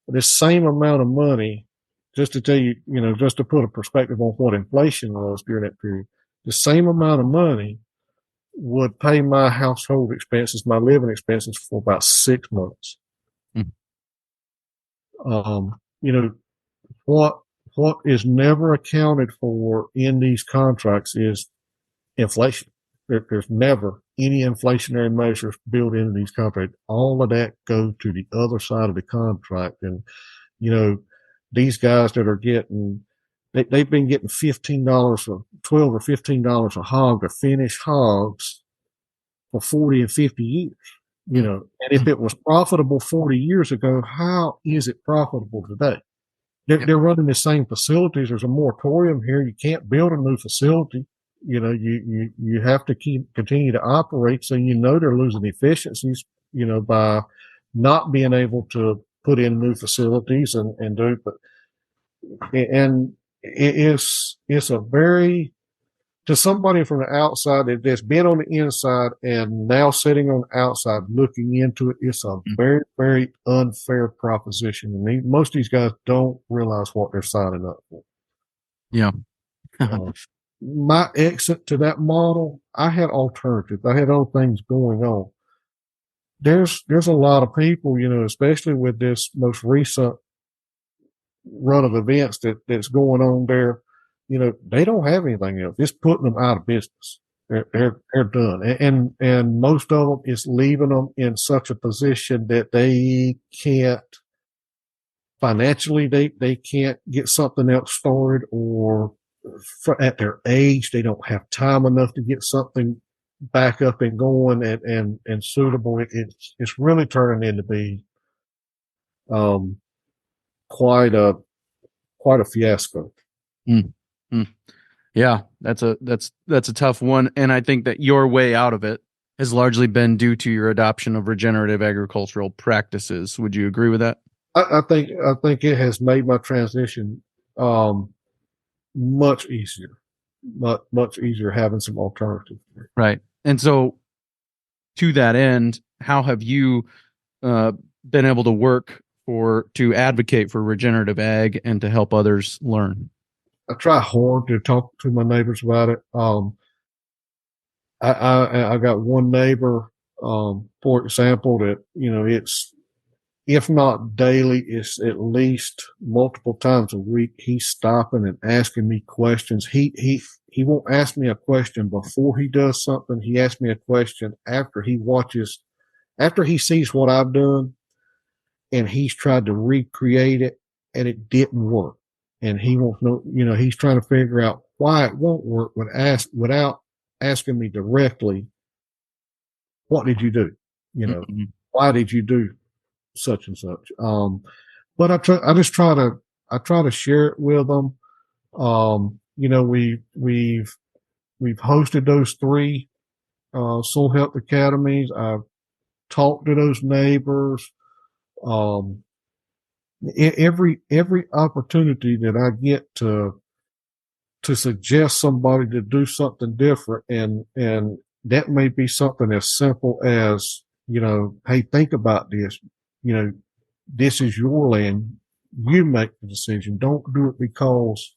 but the same amount of money, just to tell you, just to put a perspective on what inflation was during that period, the same amount of money would pay my household expenses, my living expenses for about 6 months. What is never accounted for in these contracts is inflation. There's never any inflationary measures built into these contracts. All of that goes to the other side of the contract. And, these guys that are they've been getting $15 or $12 or $15 a hog to finish hogs for 40 and 50 years. And if it was profitable 40 years ago, how is it profitable today? They're running the same facilities. There's a moratorium here. You can't build a new facility. You have to continue to operate. So, they're losing efficiencies, by not being able to put in new facilities and do, and it's a very, to somebody from the outside that's been on the inside and now sitting on the outside looking into it, it's a very, very unfair proposition. And most of these guys don't realize what they're signing up for. Yeah. My exit to that model, I had alternatives. I had other things going on. There's a lot of people, especially with this most recent run of events that's going on there, they don't have anything else. It's putting them out of business. They're done. And most of them is leaving them in such a position that they can't financially, they can't get something else started, or at their age, they don't have time enough to get something back up and going and suitable. It's really turning into be, quite a quite a fiasco. Mm. Mm. Yeah, that's a tough one, and I think that your way out of it has largely been due to your adoption of regenerative agricultural practices. Would you agree with that? I think it has made my transition much easier, much easier having some alternatives. Right. And so, to that end, how have you been able to work to advocate for regenerative ag and to help others learn? I try hard to talk to my neighbors about it. I got one neighbor, for example, that it's, if not daily, it's at least multiple times a week. He's stopping and asking me questions. He won't ask me a question before he does something. He asks me a question after he sees what I've done, and he's tried to recreate it, and it didn't work. And he won't know, he's trying to figure out why it won't work without asking me directly, what did you do? Mm-hmm. Why did you do such and such? But I try to share it with them. We've hosted those 3 soil health academies. I've talked to those neighbors. Every opportunity that I get to suggest somebody to do something different, and that may be something as simple as, hey, think about this. This is your land. You make the decision. Don't do it because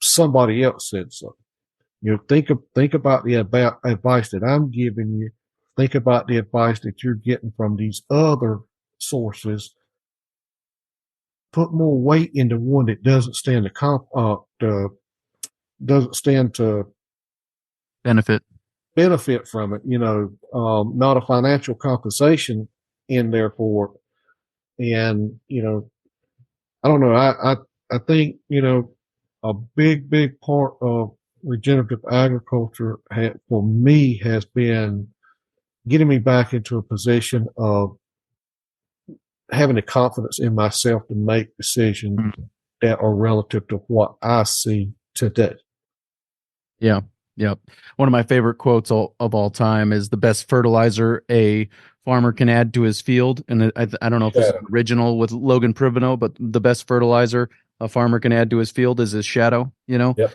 somebody else said so. Think about the advice that I'm giving you. Think about the advice that you're getting from these other sources. Put more weight into one that doesn't stand to benefit from it. Not a financial compensation in there for it. And I don't know. I think a big part of regenerative agriculture for me has been getting me back into a position of having the confidence in myself to make decisions that are relative to what I see today. Yeah. Yep. One of my favorite quotes of all time is the best fertilizer a farmer can add to his field. And I don't know if this is original with Logan Privino, but the best fertilizer a farmer can add to his field is his shadow. Yep.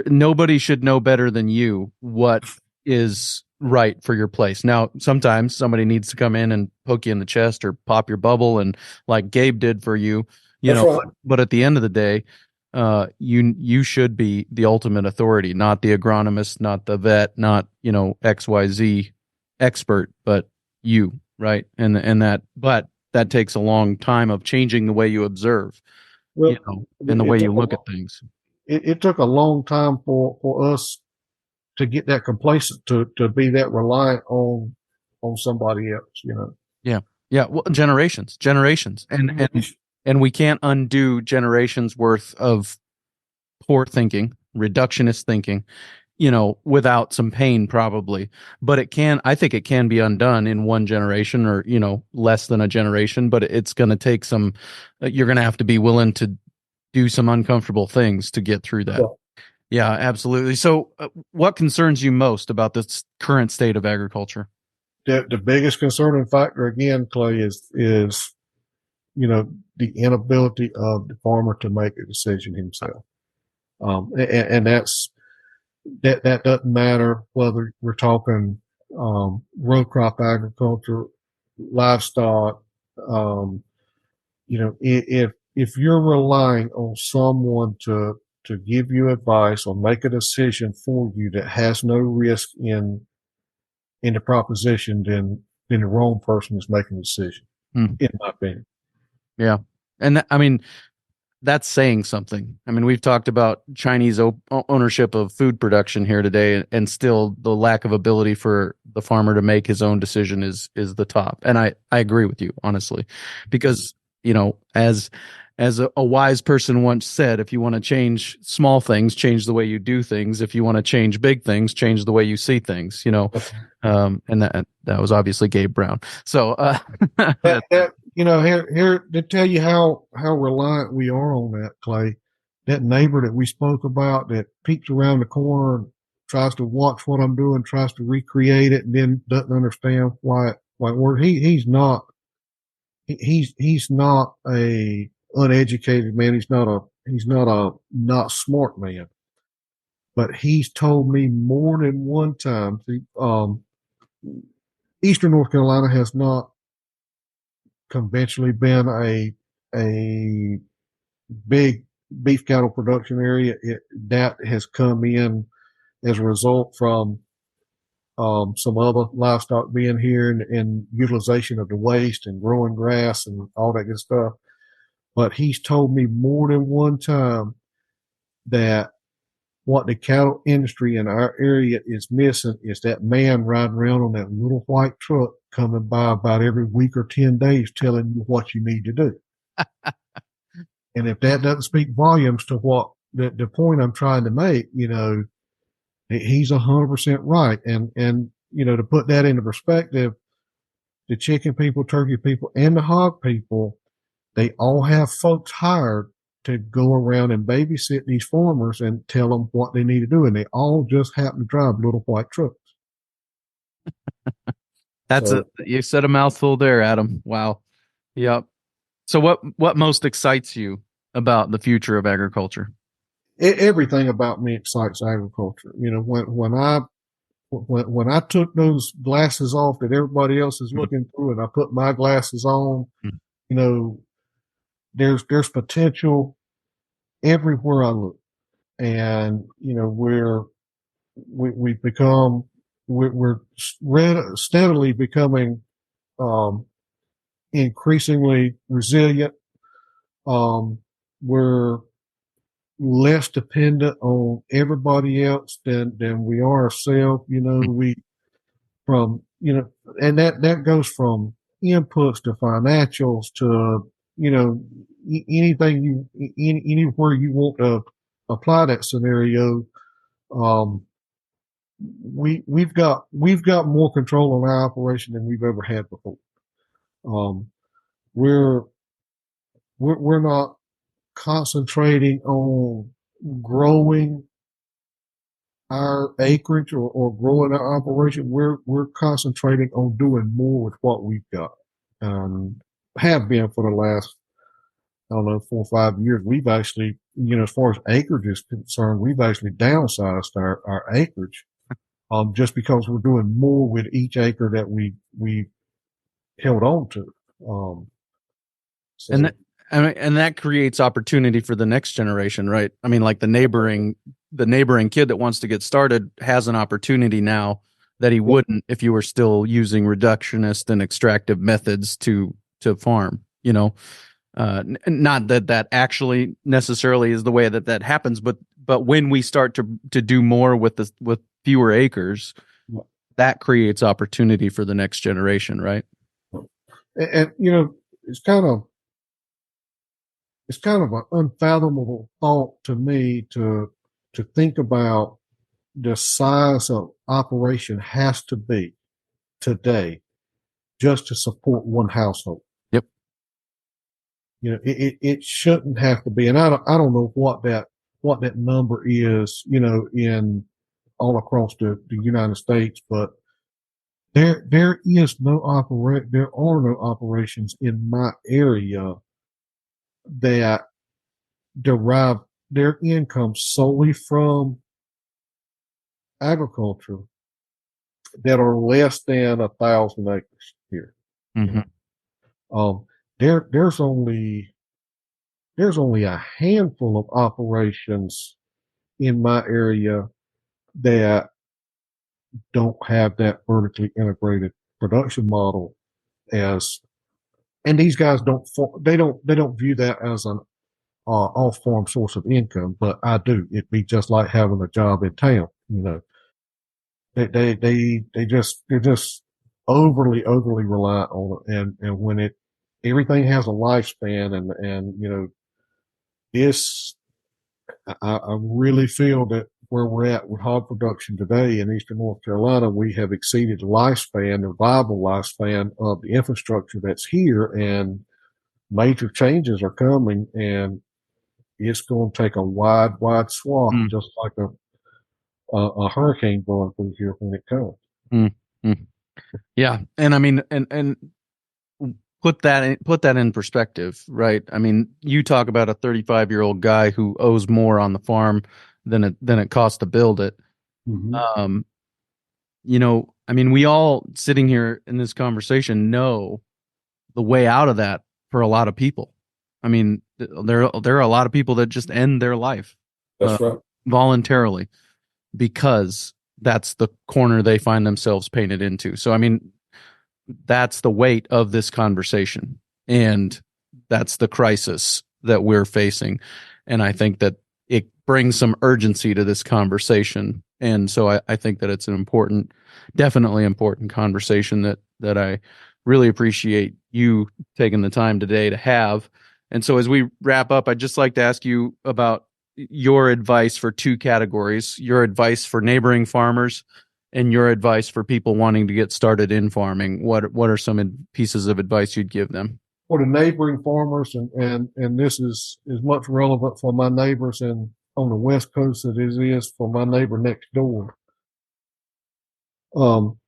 Nobody should know better than you what is right for your place. Now, sometimes somebody needs to come in and poke you in the chest or pop your bubble, and like Gabe did for you, Right. but at the end of the day, you should be the ultimate authority, not the agronomist, not the vet, not XYZ expert, but you, right? And that takes a long time of changing the way you observe, and the way you look at things. It took a long time for us to get that complacent, to be that reliant on somebody else. Yeah. Well, generations, and we can't undo generations worth of poor thinking, reductionist thinking, without some pain probably. But I think it can be undone in one generation, or, less than a generation, but it's going to take you're going to have to be willing to do some uncomfortable things to get through that. Yeah, absolutely. So what concerns you most about this current state of agriculture? The biggest concerning factor, again, Clay, is the inability of the farmer to make a decision himself. And that doesn't matter whether we're talking row crop agriculture, livestock. If you're relying on someone to give you advice or make a decision for you that has no risk in the proposition, then the wrong person is making the decision, in my opinion. Yeah. And that's saying something. We've talked about Chinese ownership of food production here today, and still the lack of ability for the farmer to make his own decision is the top. And I agree with you, honestly, because, as a wise person once said, if you want to change small things, change the way you do things. If you want to change big things, change the way you see things, and that was obviously Gabe Brown. So, here to tell you how reliant we are on that, Clay. That neighbor that we spoke about that peeks around the corner and tries to watch what I'm doing, tries to recreate it, and then doesn't understand why it works. He's not a uneducated man. He's not a not smart man. But he's told me more than one time. Eastern North Carolina has not conventionally been a big beef cattle production area. That has come in as a result from some other livestock being here and utilization of the waste and growing grass and all that good stuff. But he's told me more than one time that what the cattle industry in our area is missing is that man riding around on that little white truck coming by about every week or 10 days telling you what you need to do. And if that doesn't speak volumes to what the point I'm trying to make, he's 100% right. And, to put that into perspective, the chicken people, turkey people, and the hog people, they all have folks hired to go around and babysit these farmers and tell them what they need to do. And they all just happen to drive little white trucks. You said a mouthful there, Adam. Wow. Yep. So what most excites you about the future of agriculture? Everything about me excites agriculture. When I took those glasses off that everybody else is looking through and I put my glasses on, there's potential everywhere I look. And, we're steadily becoming, increasingly resilient. We're less dependent on everybody else than we are ourselves. And that goes from inputs to financials to, anything anywhere you want to apply that scenario. We've got more control on our operation than we've ever had before. We're not concentrating on growing our acreage or growing our operation. We're concentrating on doing more with what we've got. Have been for the last, 4 or 5 years. We've actually, as far as acreage is concerned, we've actually downsized our acreage, just because we're doing more with each acre that we held on to. And that creates opportunity for the next generation, right? I mean, like the neighboring kid that wants to get started has an opportunity now that he wouldn't if you were still using reductionist and extractive methods to farm. Not that actually necessarily is the way that happens, but when we start to do more with fewer acres, that creates opportunity for the next generation, right? And it's kind of an unfathomable thought to me to think about the size of operation has to be today just to support one household. Yep. It shouldn't have to be, and I don't know what that number is, in all across the United States, but there are no operations in my area that derive their income solely from agriculture that are less than 1,000 acres here. Mm-hmm. There's only a handful of operations in my area that don't have that vertically integrated production model and these guys don't view that as an off-farm source of income, but I do. It'd be just like having a job in town. They're just overly reliant on it, and when everything has a lifespan, and this I really feel that where we're at with hog production today in Eastern North Carolina, we have exceeded the viable lifespan of the infrastructure that's here. And major changes are coming, and it's going to take a wide swath, just like a hurricane blowing through here when it comes. Mm. Yeah, and I mean, and put that in perspective, right? I mean, you talk about a 35-year-old guy who owes more on the farm than it costs to build it. Mm-hmm. I mean, we all sitting here in this conversation know the way out of that for a lot of people. I mean, there are a lot of people that just end their life That's right. voluntarily because that's the corner they find themselves painted into. So, I mean, that's the weight of this conversation, and that's the crisis that we're facing. And I think that it brings some urgency to this conversation. And so I think that it's an important, definitely important conversation that I really appreciate you taking the time today to have. And so as we wrap up, I'd just like to ask you about your advice for two categories: your advice for neighboring farmers and your advice for people wanting to get started in farming. What are some pieces of advice you'd give them? For the neighboring farmers, and this is as much relevant for my neighbors on the West Coast as it is for my neighbor next door. Um,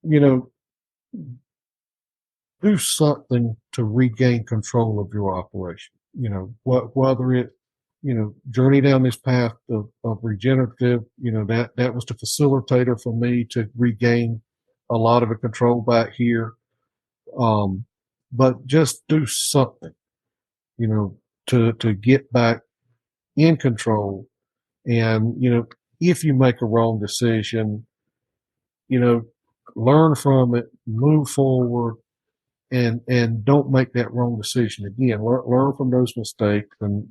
you know, do something to regain control of your operation. Whether it, journey down this path of regenerative, that was the facilitator for me to regain a lot of the control back here. But just do something, to get back in control. And, if you make a wrong decision, learn from it, move forward, and don't make that wrong decision again. Learn from those mistakes. And,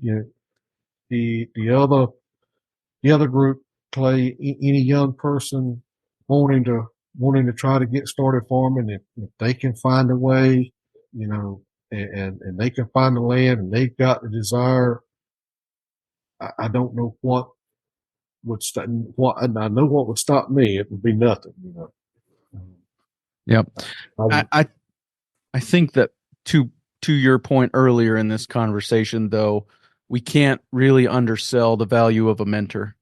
the other group, Clay, any young person wanting to try to get started farming, if they can find a way, and they can find the land and they've got the desire, I don't know what would stop I know what would stop me. It would be nothing, Yep. I think that to your point earlier in this conversation, though, we can't really undersell the value of a mentor,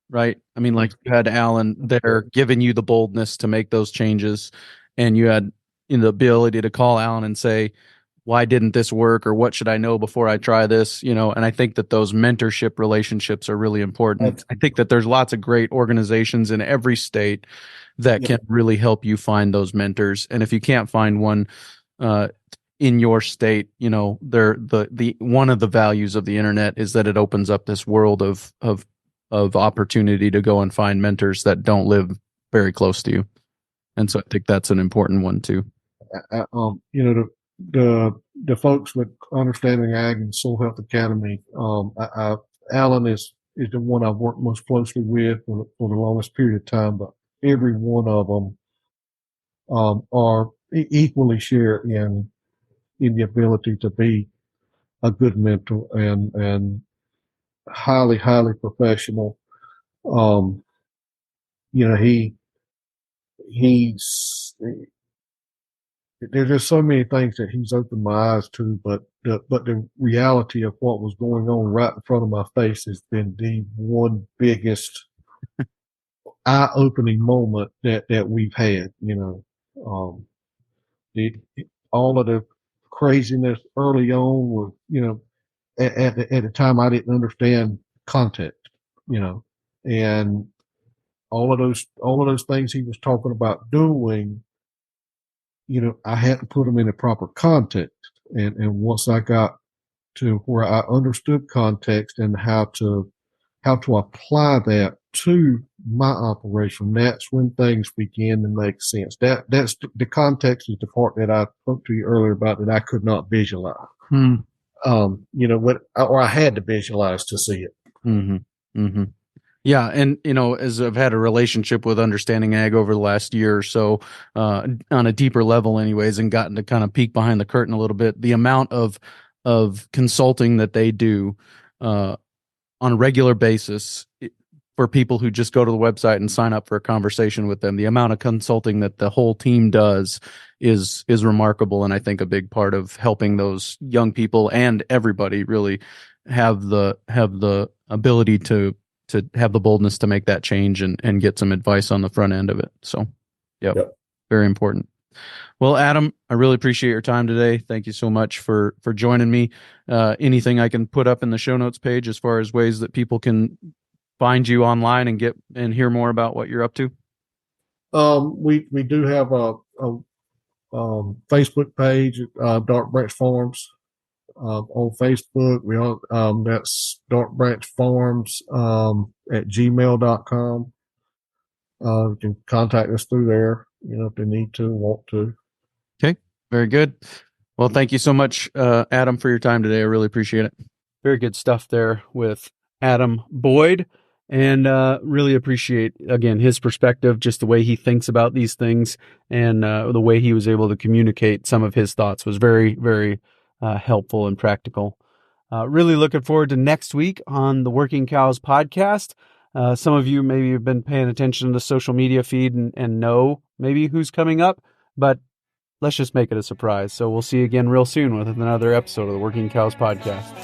right? I mean, like you had Alan there giving you the boldness to make those changes, and you had the ability to call Alan and say, why didn't this work, or what should I know before I try this? And I think that those mentorship relationships are really important. I think that there's lots of great organizations in every state that can really help you find those mentors. And if you can't find one in your state, they're the one of the values of the internet is that it opens up this world of opportunity to go and find mentors that don't live very close to you. And so I think that's an important one too. The folks with Understanding Ag and Soil Health Academy, Alan is the one I've worked most closely with for the longest period of time, but every one of them are equally share in the ability to be a good mentor and highly, highly professional. He's there's just so many things that he's opened my eyes to, but the reality of what was going on right in front of my face has been the one biggest eye-opening moment that we've had. All of the craziness early on was, at the time I didn't understand context, and all of those things he was talking about doing, I had to put them in a proper context. And once I got to where I understood context and how to apply that to my operation, that's when things began to make sense. That's the context is the part that I spoke to you earlier about that I could not visualize. Or I had to visualize to see it. Mm-hmm. Mm-hmm. Yeah, and as I've had a relationship with Understanding Ag over the last year or so, on a deeper level, anyways, and gotten to kind of peek behind the curtain a little bit, the amount of consulting that they do on a regular basis for people who just go to the website and sign up for a conversation with them. The amount of consulting that the whole team does is remarkable, and I think a big part of helping those young people and everybody really have the ability to have the boldness to make that change and get some advice on the front end of it. So, yep. Very important. Well, Adam, I really appreciate your time today. Thank you so much for joining me. Anything I can put up in the show notes page as far as ways that people can find you online and hear more about what you're up to? We do have a Facebook page, Dark Branch Farms, on Facebook. We are, that's Dark Branch Farms at gmail.com. You can contact us through there, if they need to, want to. Okay, very good. Well, thank you so much, Adam, for your time today. I really appreciate it. Very good stuff there with Adam Boyd, and really appreciate, again, his perspective, just the way he thinks about these things, and the way he was able to communicate some of his thoughts was very, very helpful and practical. Really looking forward to next week on the Working Cows podcast. Some of you maybe have been paying attention to the social media feed and know maybe who's coming up, but let's just make it a surprise. So we'll see you again real soon with another episode of the Working Cows podcast.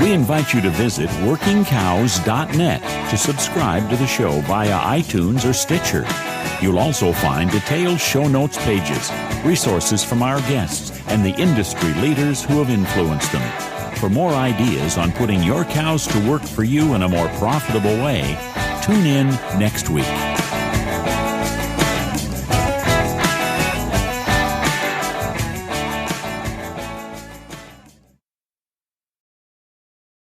We invite you to visit workingcows.net to subscribe to the show via iTunes or Stitcher. You'll also find detailed show notes pages, resources from our guests, and the industry leaders who have influenced them. For more ideas on putting your cows to work for you in a more profitable way, tune in next week.